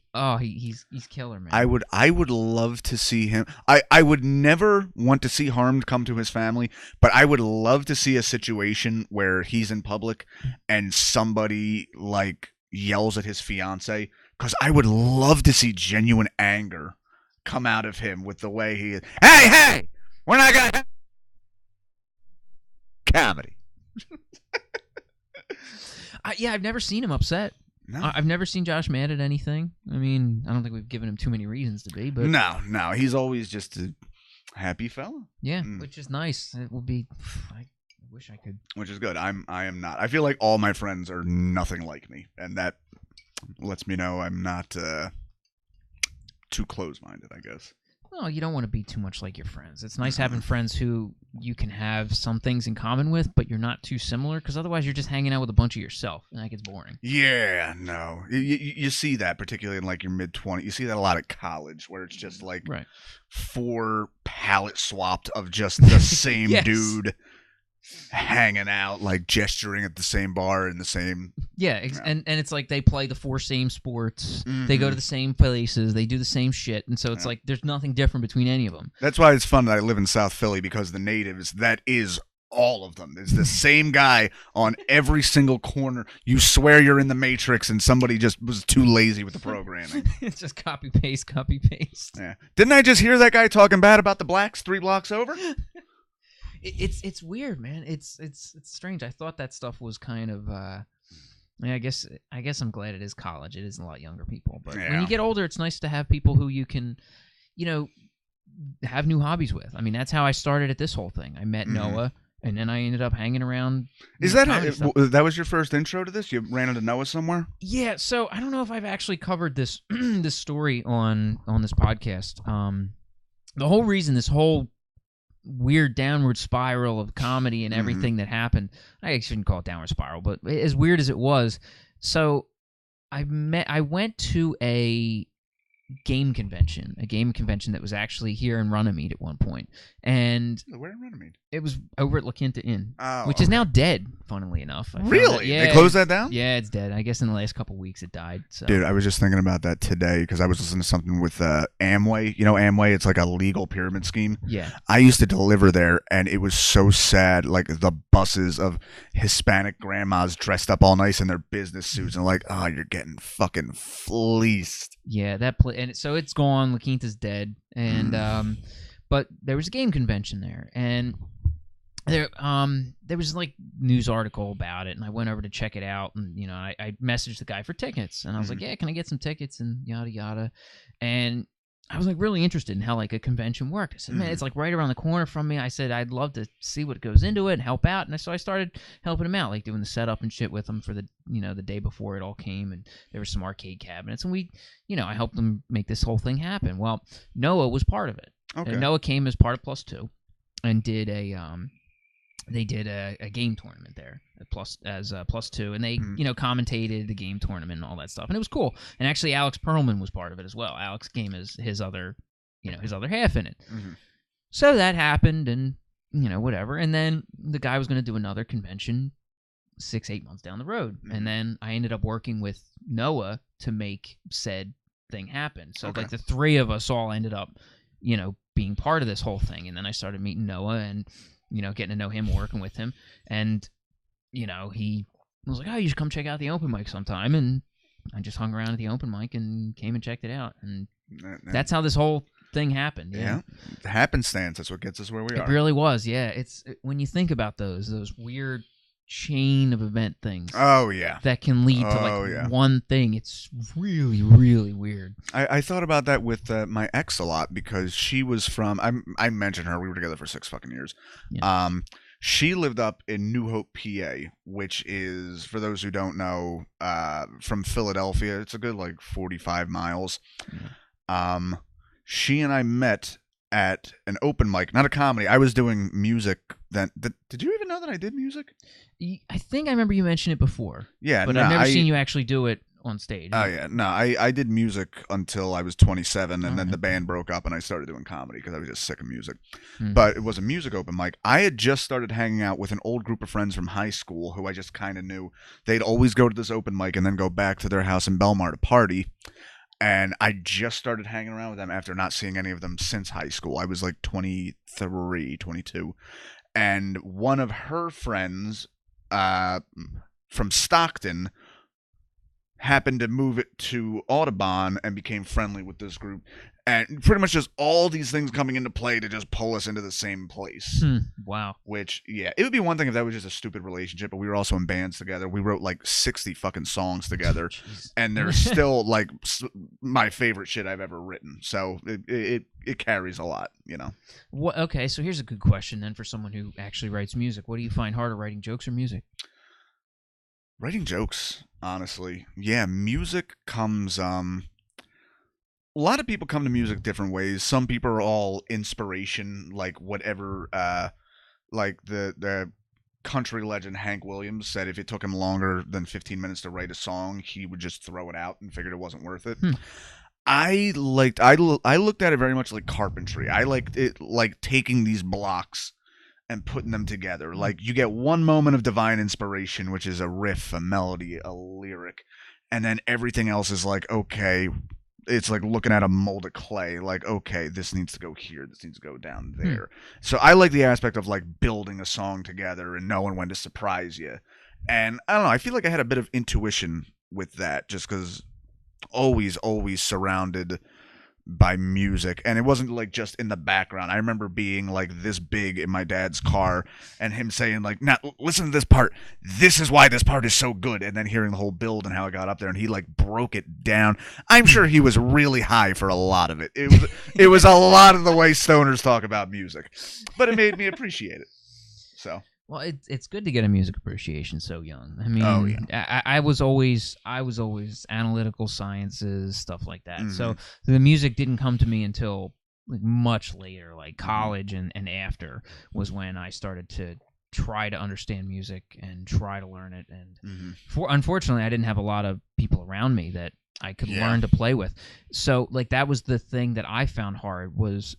A: he's killer, man.
B: I would love to see him. I would never want to see harm come to his family, but I would love to see a situation where he's in public and somebody like yells at his fiance, because I would love to see genuine anger come out of him with the way he is. Hey! We're not gonna have comedy.
A: I've never seen him upset.
B: No.
A: I've never seen Josh mad at anything. I mean, I don't think we've given him too many reasons to be, but
B: No, he's always just a happy fella.
A: Yeah, which is nice. It will be. I wish I could.
B: Which is good. I am not. I feel like all my friends are nothing like me, and that lets me know I'm not too close-minded, I guess.
A: No, you don't want to be too much like your friends. It's nice having friends who you can have some things in common with, but you're not too similar, because otherwise you're just hanging out with a bunch of yourself, and that gets boring.
B: Yeah, no. You see that, particularly in like your mid-20s. You see that a lot at college, where it's just like 4 palette swapped of just the same dude hanging out, like gesturing at the same bar in the same...
A: And it's like they play the 4 same sports, they go to the same places, they do the same shit, and so it's like there's nothing different between any of them.
B: That's why it's fun that I live in South Philly, because the natives, that is all of them. It's the same guy on every single corner. You swear you're in the Matrix and somebody just was too lazy with the programming.
A: It's just copy paste. Yeah.
B: Didn't I just hear that guy talking bad about the blacks 3 blocks over?
A: It's weird, man. It's strange. I thought that stuff was kind of I guess I'm glad it is college. It is a lot younger people, but when you get older, it's nice to have people who you can, have new hobbies with. I mean, that's how I started at this whole thing. I met Noah, and then I ended up hanging around.
B: Is that that was your first intro to this? You ran into Noah somewhere? Yeah.
A: So I don't know if I've actually covered this this story on this podcast. The whole reason this whole weird downward spiral of comedy and everything that happened, I shouldn't call it downward spiral, but as weird as it was, so I went to a game convention that was actually here in Runnymede at one point. And
B: where in Runnymede?
A: It was over at La Quinta Inn, which is now dead, funnily enough.
B: Really? They closed that down?
A: Yeah, it's dead. I guess in the last couple of weeks it died. So.
B: Dude, I was just thinking about that today because I was listening to something with Amway. You know Amway? It's like a legal pyramid scheme.
A: Yeah.
B: I used to deliver there, and it was so sad. Like the buses of Hispanic grandmas dressed up all nice in their business suits, and like, oh, you're getting fucking fleeced.
A: Yeah, and so it's gone. La Quinta's dead, and but there was a game convention there, and there was like news article about it, and I went over to check it out, and I messaged the guy for tickets, and I was like, yeah, can I get some tickets, and yada yada, and I was like really interested in how like a convention worked. I said, man, it's like right around the corner from me. I said I'd love to see what goes into it and help out, and so I started helping him out, like doing the setup and shit with him for the the day before it all came, and there were some arcade cabinets, and we I helped them make this whole thing happen. Well, Noah was part of it.
B: Okay.
A: And Noah came as part of Plus 2 and did a game tournament there at Plus 2, and they commentated the game tournament and all that stuff, and it was cool. And actually Alex Perlman was part of it as well. Alex came as his other half in it. So that happened, and whatever, and then the guy was going to do another convention 6-8 months down the road, and then I ended up working with Noah to make said thing happen. So like the 3 of us all ended up being part of this whole thing, and then I started meeting Noah and getting to know him, working with him, and he was like, oh, you should come check out the open mic sometime, and I just hung around at the open mic and came and checked it out, and that's how this whole thing happened.
B: Yeah, happenstance. That's what gets us where we are.
A: It really was. Yeah, it's when you think about those weird chain of event things.
B: Oh yeah,
A: that can lead to one thing. It's really, really weird.
B: I thought about that with my ex a lot, because she was from. I mentioned her. We were together for 6 fucking years. Yeah. She lived up in New Hope, PA, which is, for those who don't know, from Philadelphia. It's a good 45 miles. Yeah. She and I met at an open mic, not a comedy. I was doing music then. Did you even know that I did music?
A: I think I remember you mentioned it before.
B: Yeah,
A: but I've never seen you actually do it on stage.
B: Oh yeah, no, I did music until I was 27, and then the band broke up, and I started doing comedy because I was just sick of music. But it was a music open mic. I had just started hanging out with an old group of friends from high school who I just kind of knew. They'd always go to this open mic and then go back to their house in Belmar to party. And I just started hanging around with them after not seeing any of them since high school. I was like 23, 22. And one of her friends from Stockton happened to move it to Audubon and became friendly with this group. And pretty much just all these things coming into play to just pull us into the same place.
A: Wow.
B: Which, yeah, it would be one thing if that was just a stupid relationship, but we were also in bands together. We wrote like 60 fucking songs together, and they're still like my favorite shit I've ever written. So it carries a lot, you know.
A: Okay, so here's a good question then for someone who actually writes music. What do you find harder, writing jokes or music?
B: Writing jokes, honestly. Yeah, music comes... A lot of people come to music different ways. Some people are all inspiration, like whatever, like the country legend Hank Williams said if it took him longer than 15 minutes to write a song, he would just throw it out and figured it wasn't worth it. I looked at it very much like carpentry. I liked it like taking these blocks and putting them together. Like you get one moment of divine inspiration, which is a riff, a melody, a lyric, and then everything else is like, okay, it's like looking at a mold of clay, like, okay, this needs to go here, this needs to go down there. So I like the aspect of like building a song together and knowing when to surprise you. And I don't know, I feel like I had a bit of intuition with that just because always surrounded by music, and it wasn't like just in the background. I remember being like this big in my dad's car and him saying like, now listen to this part, this is why this part is so good, and then hearing the whole build and how it got up there, and he like broke it down. I'm sure he was really high for a lot of it. It was a lot of the way stoners talk about music, but it made me appreciate it. So
A: well, it's good to get a music appreciation so young. I mean, I was always analytical sciences, stuff like that. So the music didn't come to me until like much later, like college and after was when I started to try to understand music and try to learn it. And unfortunately, I didn't have a lot of people around me that I could learn to play with. So like that was the thing that I found hard, was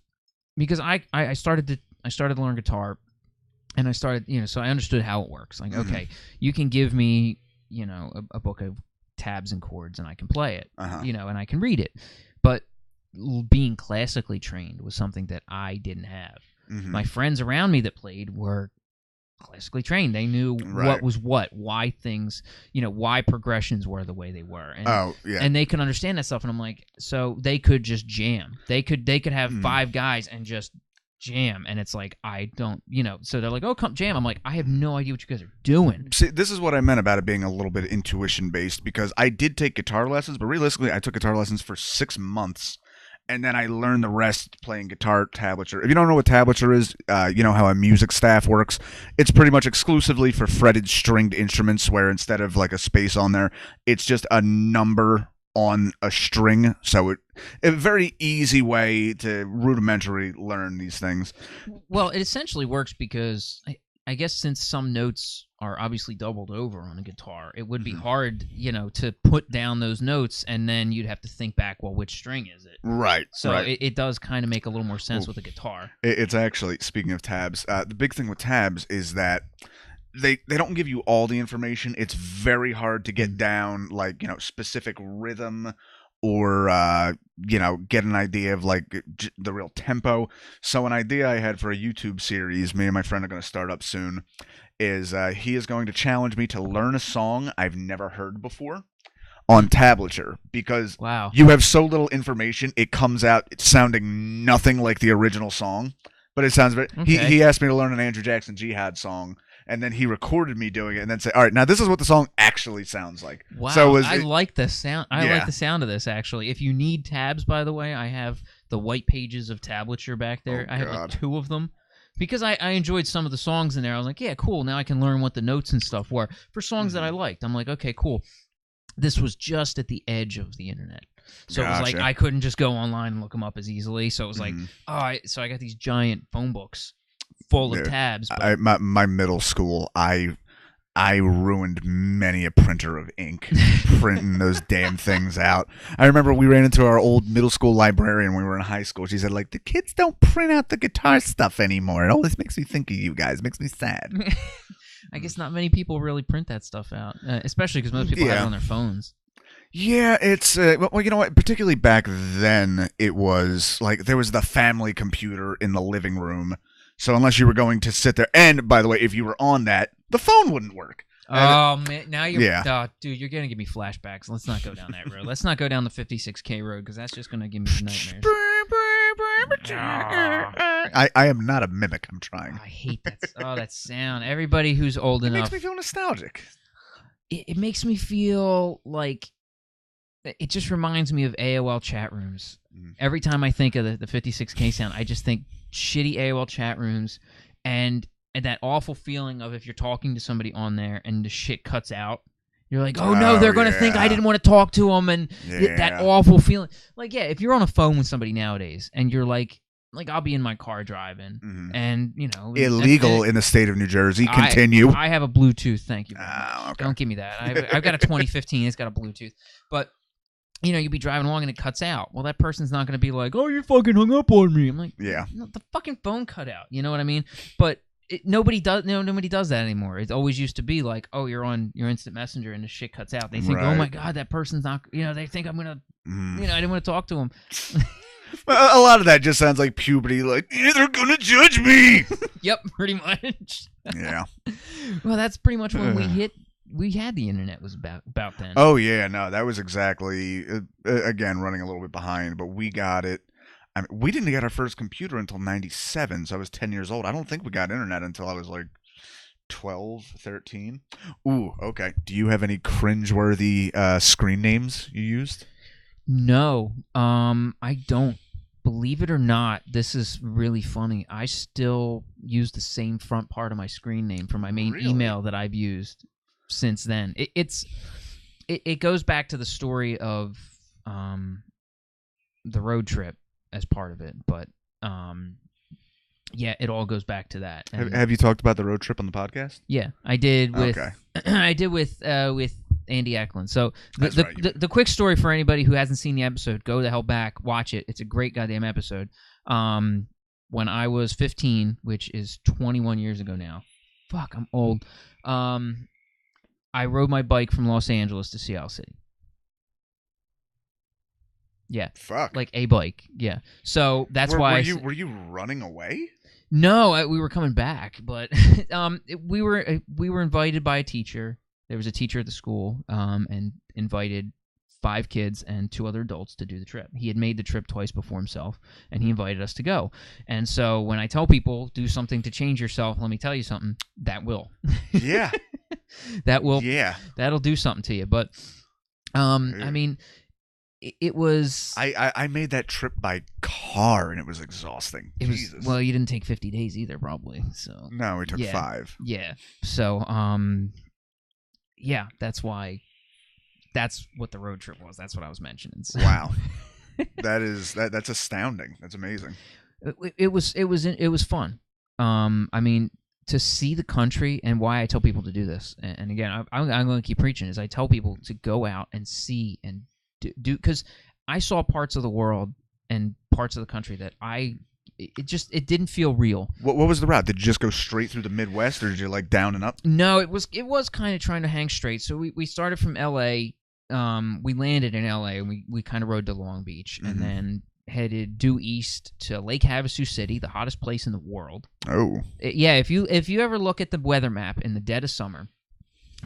A: because I started to learn guitar. And I started, so I understood how it works. Like, okay, you can give me, a book of tabs and chords, and I can play it, and I can read it. But being classically trained was something that I didn't have. My friends around me that played were classically trained. They knew what was what, why things, why progressions were the way they were. And, and they could understand that stuff. And I'm like, so they could just jam. They could have 5 guys and just jam, and it's like, I don't, so they're like, oh, come jam. I'm like, I have no idea what you guys are doing.
B: See, this is what I meant about it being a little bit intuition based, because I did take guitar lessons, but realistically I took guitar lessons for 6 months, and then I learned the rest playing guitar tablature. If you don't know what tablature is, you know how a music staff works. It's pretty much exclusively for fretted stringed instruments, where instead of like a space on there, it's just a number on a string. So a very easy way to rudimentary learn these things.
A: Well, it essentially works because I guess since some notes are obviously doubled over on a guitar, it would be hard, to put down those notes, and then you'd have to think back, well, which string is it?
B: Right.
A: So it does kind of make a little more sense with a guitar.
B: It's actually, speaking of tabs, the big thing with tabs is that they don't give you all the information. It's very hard to get down, like, specific rhythm or, get an idea of, like, the real tempo. So an idea I had for a YouTube series, me and my friend are going to start up soon, is he is going to challenge me to learn a song I've never heard before on tablature, because you have so little information, it comes out sounding nothing like the original song, but it sounds very... He asked me to learn an Andrew Jackson Jihad song, and then he recorded me doing it, and then say, all right, now this is what the song actually sounds like.
A: Wow, so I like the sound. I like the sound of this, actually. If you need tabs, by the way, I have the white pages of tablature back there. I have like 2 of them. Because I enjoyed some of the songs in there. I was like, yeah, cool, now I can learn what the notes and stuff were for songs that I liked. I'm like, okay, cool. This was just at the edge of the internet. So it was like, I couldn't just go online and look them up as easily. So it was like, so I got these giant phone books full of tabs.
B: But... My middle school, I ruined many a printer of ink printing those damn things out. I remember we ran into our old middle school librarian when we were in high school. She said, like, the kids don't print out the guitar stuff anymore. It always makes me think of you guys. It makes me sad.
A: I guess not many people really print that stuff out, especially because most people have it on their phones.
B: Yeah, it's, well, you know what, particularly back then, it was, like, there was the family computer in the living room. So unless you were going to sit there, and by the way, if you were on that, the phone wouldn't work.
A: Oh man, now you're dude, you're gonna give me flashbacks. Let's not go down that road. Let's not go down the 56K road because that's just gonna give me nightmares.
B: I am not a mimic. I'm trying.
A: I hate that. That sound. Everybody who's old enough.
B: It makes me feel nostalgic.
A: It makes me feel like it just reminds me of AOL chat rooms. Every time I think of the 56K sound, I just think shitty AOL chat rooms and that awful feeling of if you're talking to somebody on there and the shit cuts out. You're like, oh no, they're going to think I didn't want to talk to them, and that awful feeling. Like, yeah, if you're on a phone with somebody nowadays and you're like I'll be in my car driving, and you know,
B: illegal in the state of New Jersey. Continue.
A: I have a Bluetooth. Thank you.
B: Okay.
A: Don't give me that. I've got a 2015. It's got a Bluetooth, but you know, you'll be driving along and it cuts out. Well, that person's not going to be like, oh, you fucking hung up on me. I'm like,
B: yeah,
A: no, the fucking phone cut out. You know what I mean? But nobody does that anymore. It always used to be like, oh, you're on your instant messenger and the shit cuts out. They think, oh my god, that person's not. You know, they think I'm gonna. You know, I didn't want to talk to him.
B: Well, a lot of that just sounds like puberty. Like, they're gonna judge me.
A: Yep, pretty much.
B: Yeah.
A: Well, that's pretty much when we had the internet was about then.
B: Oh yeah, no, that was exactly again running a little bit behind, but we got it. I mean, we didn't get our first computer until 97, so I was 10 years old. I don't think we got internet until I was like 12, 13. Ooh, okay. Do you have any cringeworthy screen names you used?
A: No, I don't. Believe it or not, this is really funny. I still use the same front part of my screen name for my main email that I've used since then. It goes back to the story of the road trip as part of it, but yeah, it all goes back to that. And
B: have you talked about the road trip on the podcast?
A: Yeah, I did with with Andy Eklund. So the quick story for anybody who hasn't seen the episode, go the hell back, watch it. It's a great goddamn episode. When I was 15, which is 21 years ago now. Fuck, I'm old. I rode my bike from Los Angeles to Seattle City. Yeah.
B: Fuck.
A: Like a bike. Yeah. So that's why.
B: Were you running away?
A: No, we were coming back, but we were invited by a teacher. There was a teacher at the school, and invited 5 kids and 2 other adults to do the trip. He had made the trip twice before himself, and he invited us to go. And so when I tell people, do something to change yourself, let me tell you something, that will.
B: Yeah.
A: That will.
B: Yeah.
A: That'll do something to you. But, I mean, it was...
B: I made that trip by car, and it was exhausting. Jesus.
A: Well, you didn't take 50 days either, probably. So
B: no, we took 5.
A: Yeah. So, yeah, that's why... That's what the road trip was. That's what I was mentioning. So.
B: Wow, that's astounding. That's amazing.
A: It was fun. I mean, to see the country, and why I tell people to do this. And again, I'm going to keep preaching. Is I tell people to go out and see and do, because I saw parts of the world and parts of the country that it didn't feel real.
B: What was the route? Did you just go straight through the Midwest, or did you like down and up?
A: No, it was kind of trying to hang straight. So we started from L.A. We landed in L.A. and we kind of rode to Long Beach, and then headed due east to Lake Havasu City, the hottest place in the world.
B: Oh,
A: yeah. If you ever look at the weather map in the dead of summer,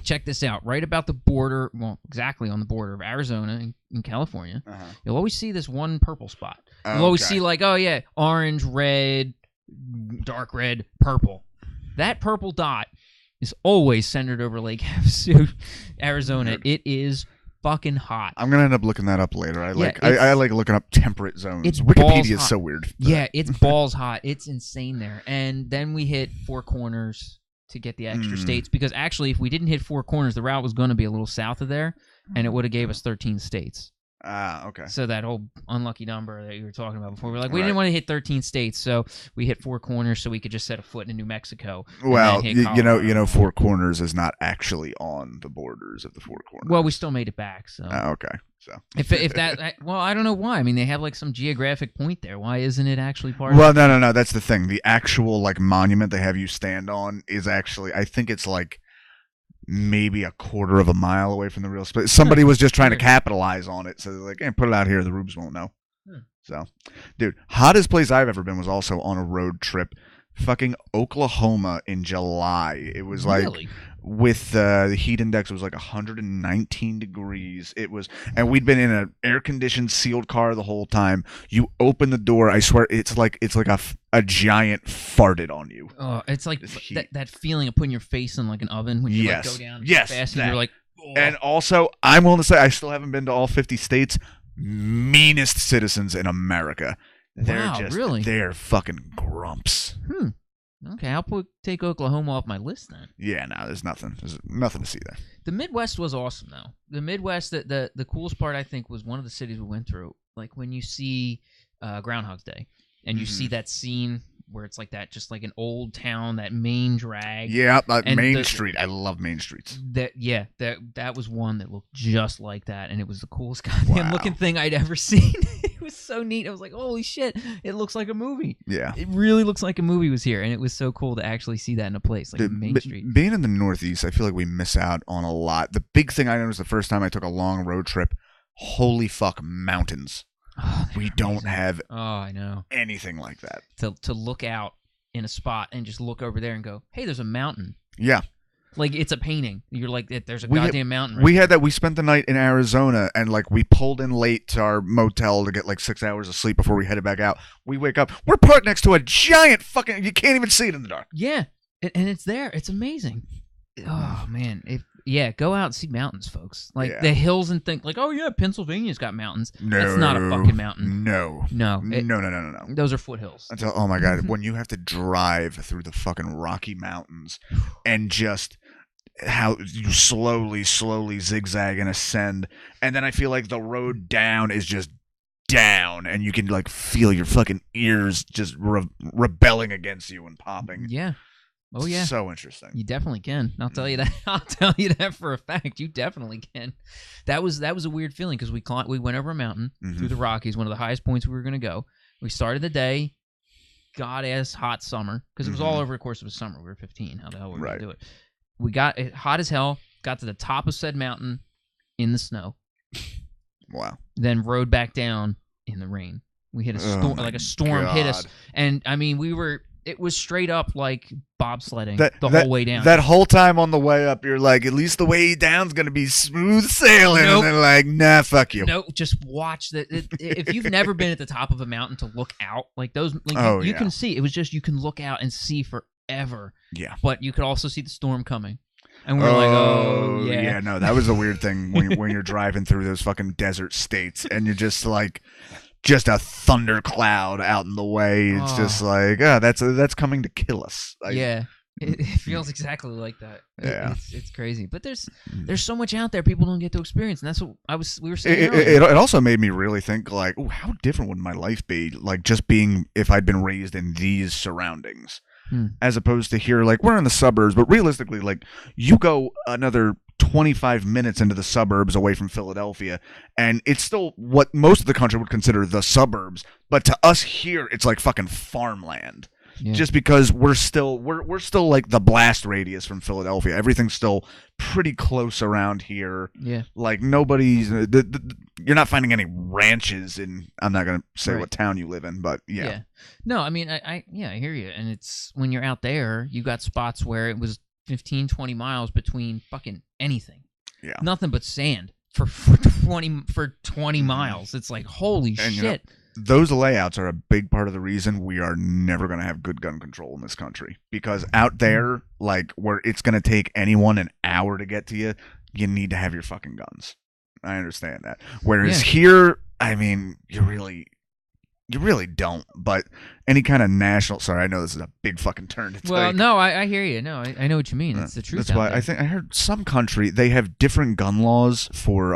A: check this out. Right about the border, well, exactly on the border of Arizona and California, you'll always see this one purple spot. You'll always see like, oh yeah, orange, red, dark red, purple. That purple dot is always centered over Lake Havasu, Arizona. It is fucking hot.
B: I'm gonna end up looking that up later. I like looking up temperate zones. Wikipedia is so weird.
A: Yeah, it's balls hot. It's insane there. And then we hit Four Corners to get the extra states, because actually, if we didn't hit Four Corners, the route was going to be a little south of there, and it would have gave us 13 states.
B: Ah, okay.
A: So that whole unlucky number that you were talking about before, we're like, we didn't want to hit 13 states, so we hit Four Corners so we could just set a foot in New Mexico.
B: Well, you know, Four Corners is not actually on the borders of the Four Corners.
A: Well, we still made it back. So
B: okay. So
A: if that, well, I don't know why. I mean, they have like some geographic point there. Why isn't it actually part?
B: Well, no. That's the thing. The actual like monument they have you stand on is actually, I think it's like maybe a quarter of a mile away from the real space. Somebody was just trying to capitalize on it, so they're like, hey, put it out here. The rubes won't know. So, dude, hottest place I've ever been was also on a road trip fucking Oklahoma in July. It was like
A: Really?
B: with the heat index, it was like 119 degrees. It was, and we'd been in an air-conditioned, sealed car the whole time. You open the door, I swear, it's like a giant farted on you.
A: Oh, it's like that feeling of putting your face in like an oven when you like go down fast and you're like. Oh.
B: And also, I'm willing to say, I still haven't been to all 50 states. Meanest citizens in America. They're fucking grumps.
A: Okay, I'll take Oklahoma off my list then.
B: Yeah, no, there's nothing to see there.
A: The Midwest was awesome though. The Midwest, the coolest part I think was one of the cities we went through. Like when you see Groundhog's Day, and you see that scene where it's like that, just like an old town, that main drag.
B: Yeah, Main Street. I love Main Streets.
A: That was one that looked just like that, and it was the coolest goddamn looking thing I'd ever seen. It was so neat. I was like, holy shit, it looks like a movie.
B: Yeah.
A: It really looks like a movie was here, and it was so cool to actually see that in a place like Main Street.
B: Being in the Northeast, I feel like we miss out on a lot. The big thing I noticed the first time I took a long road trip, holy fuck, mountains.
A: Oh,
B: we don't have
A: I know
B: anything like that.
A: To look out in a spot and just look over there and go, hey, there's a mountain.
B: Yeah.
A: Like it's a painting. You're like, there's a goddamn mountain.
B: We had that. We spent the night in Arizona, and like we pulled in late to our motel to get like 6 hours of sleep before we headed back out. We wake up, we're parked next to a giant fucking, you can't even see it in the dark.
A: Yeah. And it's there. It's amazing. Oh man. Go out and see mountains, folks. Like the hills, and think like, oh yeah, Pennsylvania's got mountains.
B: No,
A: that's not a fucking mountain.
B: No.
A: No. Those are foothills.
B: Oh my god, when you have to drive through the fucking Rocky Mountains and just how you slowly zigzag and ascend, and then I feel like the road down is just down, and you can like feel your fucking ears just rebelling against you and popping.
A: Yeah. Oh yeah,
B: so interesting.
A: You definitely can. I'll tell you that. I'll tell you that for a fact. You definitely can. That was a weird feeling because we went over a mountain through the Rockies, one of the highest points we were going to go. We started the day, god-ass hot summer, because it was all over the course of a summer. We were 15. How the hell were we going to do it? We got it hot as hell. Got to the top of said mountain in the snow.
B: Wow.
A: Then rode back down in the rain. We hit a storm, a storm hit us, and I mean it was straight up like bobsledding the whole way down.
B: That whole time on the way up, you're like, at least the way down's going to be smooth sailing. Nope. And they're like, nah, fuck you.
A: No, just watch that. If you've never been at the top of a mountain to look out, like those, you can see. It was just, you can look out and see forever.
B: Yeah.
A: But you could also see the storm coming. And we're like, oh, yeah.
B: Yeah, no, that was a weird thing when you're driving through those fucking desert states and you're just like, just a thundercloud out in the way. It's just like, that's coming to kill us.
A: Yeah, it feels exactly like that.
B: Yeah,
A: it's crazy. But there's so much out there people don't get to experience, and that's what we were saying earlier.
B: It also made me really think, like, oh, how different would my life be, like, just being if I'd been raised in these surroundings, as opposed to here. Like, we're in the suburbs, but realistically, like, you go another 25 minutes into the suburbs away from Philadelphia, and it's still what most of the country would consider the suburbs, but to us here it's like fucking farmland. Just because we're still like the blast radius from Philadelphia. Everything's still pretty close around here.
A: Yeah,
B: like nobody's you're not finding any ranches in, I'm not gonna say what town you live in, but yeah.
A: No, I mean I hear you. And it's when you're out there, you got spots where it was 15, 20 miles between fucking anything. Yeah. Nothing but sand for 20 miles. It's like, holy shit.
B: You know, those layouts are a big part of the reason we are never going to have good gun control in this country. Because out there, like, where it's going to take anyone an hour to get to you, you need to have your fucking guns. I understand that. Whereas here, I mean, you really don't. But any kind of national... Sorry, I know this is a big fucking turn to take.
A: Well, no, I hear you. No, I know what you mean. It's the truth.
B: That's why I think I heard some country, they have different gun laws for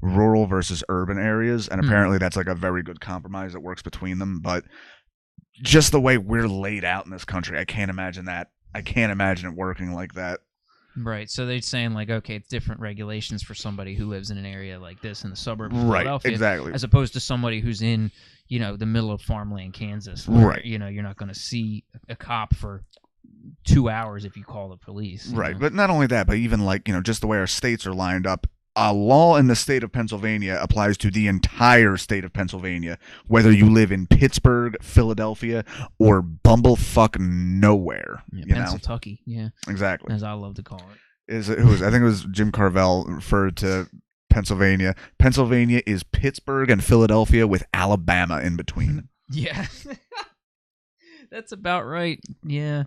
B: rural versus urban areas, and apparently that's like a very good compromise that works between them. But just the way we're laid out in this country, I can't imagine that. I can't imagine it working like that.
A: Right, so they're saying like, okay, it's different regulations for somebody who lives in an area like this in the suburbs of Philadelphia,
B: exactly,
A: as opposed to somebody who's in, the middle of farmland, Kansas, where, you're not going to see a cop for 2 hours if you call the police.
B: Right, but not only that, but even like, just the way our states are lined up, a law in the state of Pennsylvania applies to the entire state of Pennsylvania, whether you live in Pittsburgh, Philadelphia, or bumblefuck nowhere.
A: Yeah,
B: you know?
A: Pennsauken, yeah.
B: Exactly.
A: As I love to call it.
B: I think it was Jim Carvell referred to Pennsylvania. Pennsylvania is Pittsburgh and Philadelphia with Alabama in between.
A: Yeah. That's about right. Yeah.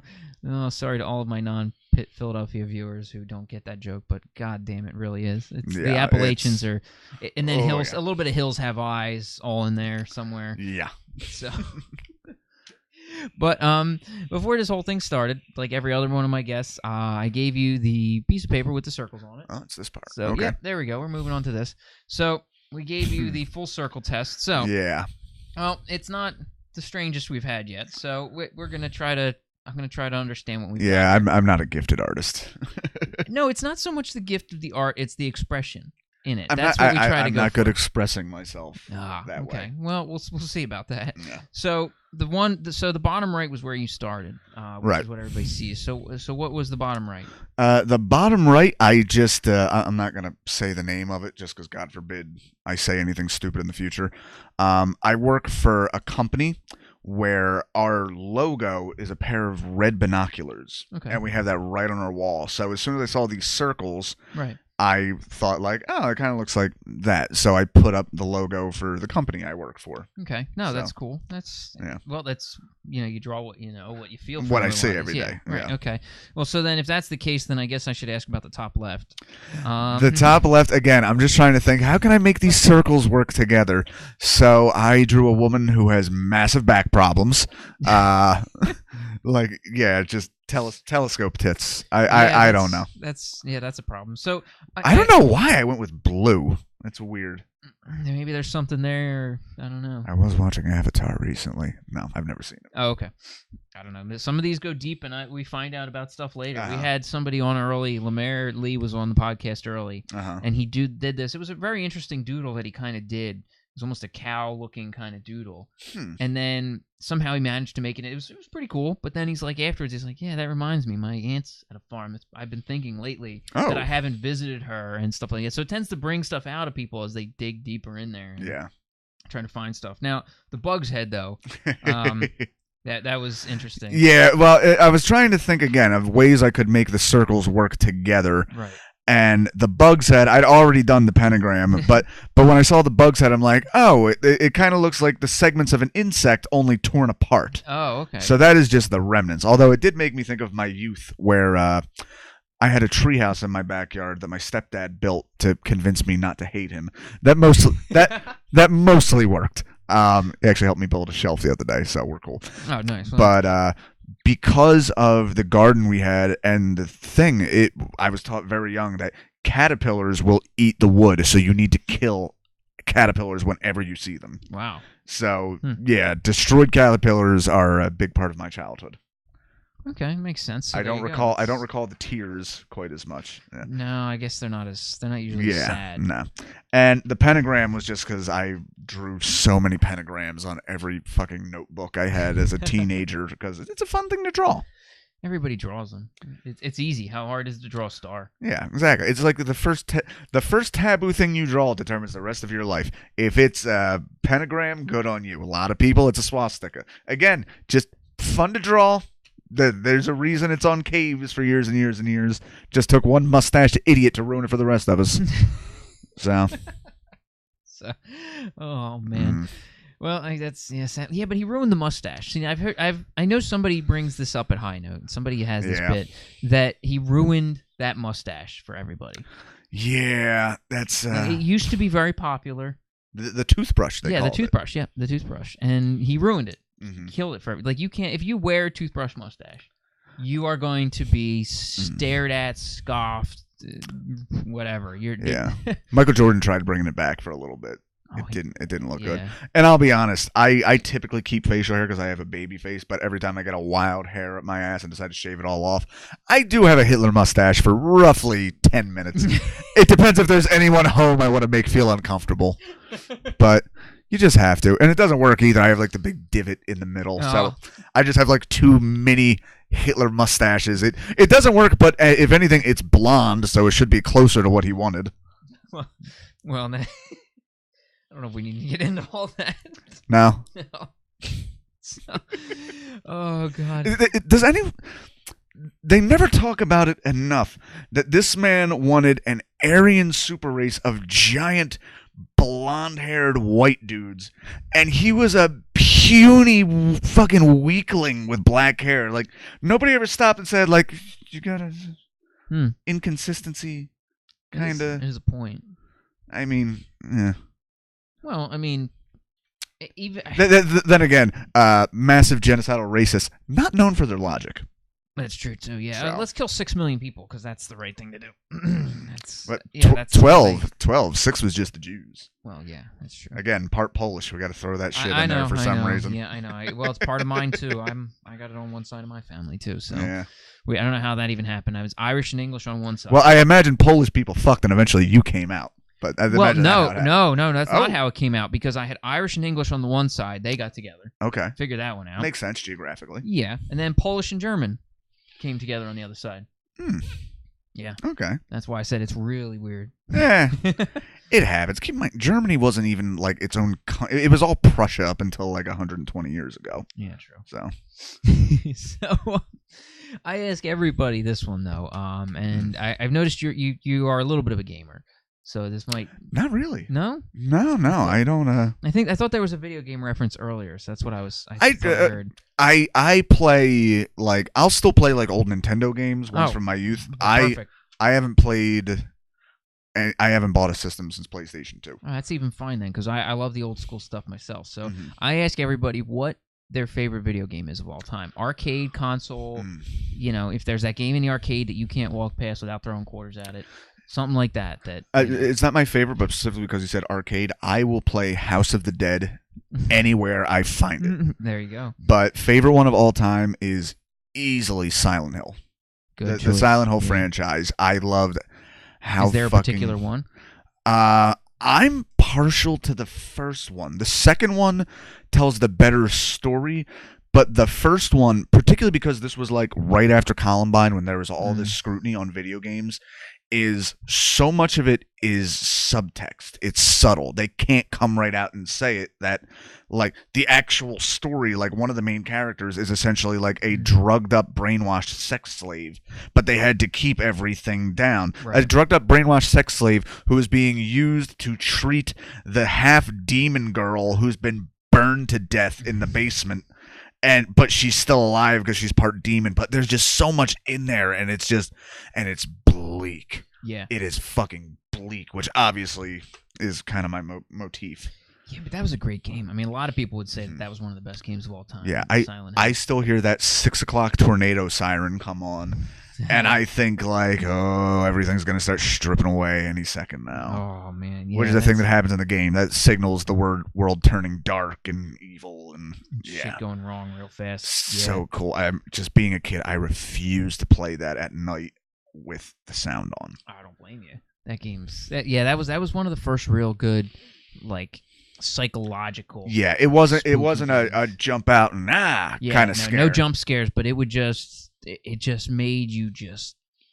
A: Oh, sorry to all of my non-Pitt Philadelphia viewers who don't get that joke, but god damn it really is. The Appalachians are, and then hills, a little bit of hills have eyes all in there somewhere.
B: Yeah.
A: So but before this whole thing started, like every other one of my guests, I gave you the piece of paper with the circles on it.
B: Oh, it's this part.
A: So
B: okay.
A: yeah, there we go. We're moving on to this. So we gave you the full circle test. So
B: yeah.
A: Well, it's not the strangest we've had yet. So we're gonna try to. I'm gonna try to understand what we.
B: Yeah, I'm not a gifted artist.
A: No, it's not so much the gift of the art; it's the expression in it.
B: I'm not good expressing myself that way.
A: Well, we'll see about that.
B: Yeah.
A: So the bottom right was where you started, which
B: right.
A: is what everybody sees. So what was the bottom right?
B: The bottom right, I just I'm not gonna say the name of it just because God forbid I say anything stupid in the future. I work for a company where our logo is a pair of red binoculars, and we have that right on our wall. So as soon as I saw these circles, right, I thought like, oh, it kind of looks like that. So I put up the logo for the company I work for.
A: Okay, no, that's cool. That's well, that's you draw what what you feel.
B: What I see every day.
A: Right. Yeah. Okay. Well, so then if that's the case, then I guess I should ask about the top left.
B: The top left again. I'm just trying to think. How can I make these circles work together? So I drew a woman who has massive back problems. Like just telescope tits. I don't know.
A: That's a problem. So
B: I don't know why I went with blue. That's weird.
A: Maybe there's something there. I don't know.
B: I was watching Avatar recently. No, I've never seen it.
A: Oh, okay. I don't know. Some of these go deep, and we find out about stuff later. We had somebody on early. Lemaire Lee was on the podcast early, and he did this. It was a very interesting doodle that he kind of did. It was almost a cow-looking kind of doodle. And then somehow he managed to make it. It was pretty cool. But then he's like, afterwards, he's like, yeah, that reminds me. My aunt's at a farm. I've been thinking lately that I haven't visited her and stuff like that. So it tends to bring stuff out of people as they dig deeper in there. And trying to find stuff. Now, the bug's head, though, that was interesting.
B: Yeah, well, I was trying to think again of ways I could make the circles work together.
A: Right.
B: And the bug's head, I'd already done the pentagram, but when I saw the bug's head, I'm like, oh, it kind of looks like the segments of an insect only torn apart.
A: Oh, okay.
B: So that is just the remnants. Although it did make me think of my youth, where I had a treehouse in my backyard that my stepdad built to convince me not to hate him. That mostly worked. It actually helped me build a shelf the other day, so we're cool.
A: Oh, nice. Well,
B: but because of the garden we had and the thing, I was taught very young that caterpillars will eat the wood, so you need to kill caterpillars whenever you see them.
A: Wow.
B: So, destroyed caterpillars are a big part of my childhood.
A: Okay, makes sense. So
B: I don't recall the tears quite as much. Yeah.
A: No, I guess they're not usually sad.
B: No. And the pentagram was just because I drew so many pentagrams on every fucking notebook I had as a teenager because it's a fun thing to draw.
A: Everybody draws them. It's easy. How hard is it to draw a star?
B: Yeah, exactly. It's like the first taboo thing you draw determines the rest of your life. If it's a pentagram, good on you. A lot of people, it's a swastika. Again, just fun to draw. There's a reason it's on caves for years and years and years. Just took one mustached idiot to ruin it for the rest of us. So,
A: oh man. Well, that's sad. Yeah, but he ruined the mustache. See, I know somebody brings this up at High Note. Somebody has this bit that he ruined that mustache for everybody.
B: Yeah, that's.
A: It used to be very popular.
B: The toothbrush.
A: The toothbrush. Yeah, the toothbrush, and he ruined it. Killed it for you can't if you wear a toothbrush mustache, you are going to be stared at, scoffed, whatever.
B: Michael Jordan tried bringing it back for a little bit. It didn't look good. And I'll be honest, I typically keep facial hair because I have a baby face, but every time I get a wild hair up my ass and decide to shave it all off, I do have a Hitler mustache for roughly 10 minutes. It depends if there's anyone home I want to make feel uncomfortable. But you just have to. And it doesn't work either. I have like the big divot in the middle. Oh. So I just have like two mini Hitler mustaches. It doesn't work, but if anything, it's blonde, so it should be closer to what he wanted.
A: Well, I don't know if we need to get into all that.
B: No.
A: No. So, oh God.
B: Does any? They never talk about it enough that this man wanted an Aryan super race of giant blonde-haired white dudes, and he was a puny fucking weakling with black hair. Like, nobody ever stopped and said, like, you got a inconsistency, kind of.
A: There's a point.
B: I mean, yeah.
A: Well, I mean, even
B: then again, massive genocidal racists, not known for their logic.
A: That's true too. Yeah,
B: So.
A: let's kill 6 million people because that's the right thing to do.
B: But
A: that's
B: 12. 6 was just the Jews.
A: Well, yeah, that's true.
B: Again, part Polish. We got to throw that shit
A: I
B: in
A: know,
B: there for some reason.
A: Yeah, I know. Well, it's part of mine too. I got it on one side of my family too. So
B: Yeah.
A: I don't know how that even happened. I was Irish and English on one side.
B: Well, I imagine Polish people fucked, and eventually you came out. But
A: well, no, that's not how it came out because I had Irish and English on the one side. They got together.
B: Okay.
A: Figure that one out.
B: Makes sense geographically.
A: Yeah, and then Polish and German came together on the other side. Yeah.
B: Okay.
A: That's why I said it's really weird.
B: Yeah. It happens. Keep in mind, Germany wasn't even like its own. It was all Prussia up until like 120 years ago.
A: Yeah, true.
B: So.
A: So I ask everybody this one though, and I've noticed you are a little bit of a gamer. So this might
B: Not really.
A: No.
B: I don't.
A: I thought there was a video game reference earlier, so that's what I heard.
B: I play like I'll still play like old Nintendo games ones from my youth.
A: Perfect.
B: I haven't played. And I haven't bought a system since PlayStation 2.
A: Oh, that's even fine then, because I love the old school stuff myself. So I ask everybody what their favorite video game is of all time. Arcade, console, if there's that game in the arcade that you can't walk past without throwing quarters at it. Something like that.
B: It's not my favorite, but specifically because you said arcade, I will play House of the Dead anywhere I find it.
A: There you go.
B: But favorite one of all time is easily Silent Hill.
A: Good
B: The Silent Hill franchise. I loved how
A: Is there a particular one?
B: I'm partial to the first one. The second one tells the better story, but the first one, particularly because this was like right after Columbine when there was all this scrutiny on video games, is so much of it is subtext. It's subtle. They can't come right out and say it. That like the actual story, like one of the main characters is essentially like a drugged up, brainwashed sex slave, but they had to keep everything down.
A: Right.
B: A drugged up, brainwashed sex slave who is being used to treat the half demon girl who's been burned to death in the basement. But she's still alive because she's part demon. But there's just so much in there, and it's bleak.
A: Yeah,
B: it is fucking bleak, which obviously is kind of my motif.
A: Yeah, but that was a great game. I mean, a lot of people would say that was one of the best games of all time.
B: Yeah, I still hear that 6 o'clock tornado siren come on, and I think like, oh, everything's gonna start stripping away any second now.
A: Oh man, yeah,
B: which is the thing that happens in the game that signals the world turning dark and evil and
A: shit going wrong real fast.
B: So cool. I'm just being a kid. I refuse to play that at night with the sound on.
A: I don't blame you. That that was one of the first real good like psychological.
B: Yeah, it wasn't a jump out and kind of scare.
A: No jump scares, but it just made you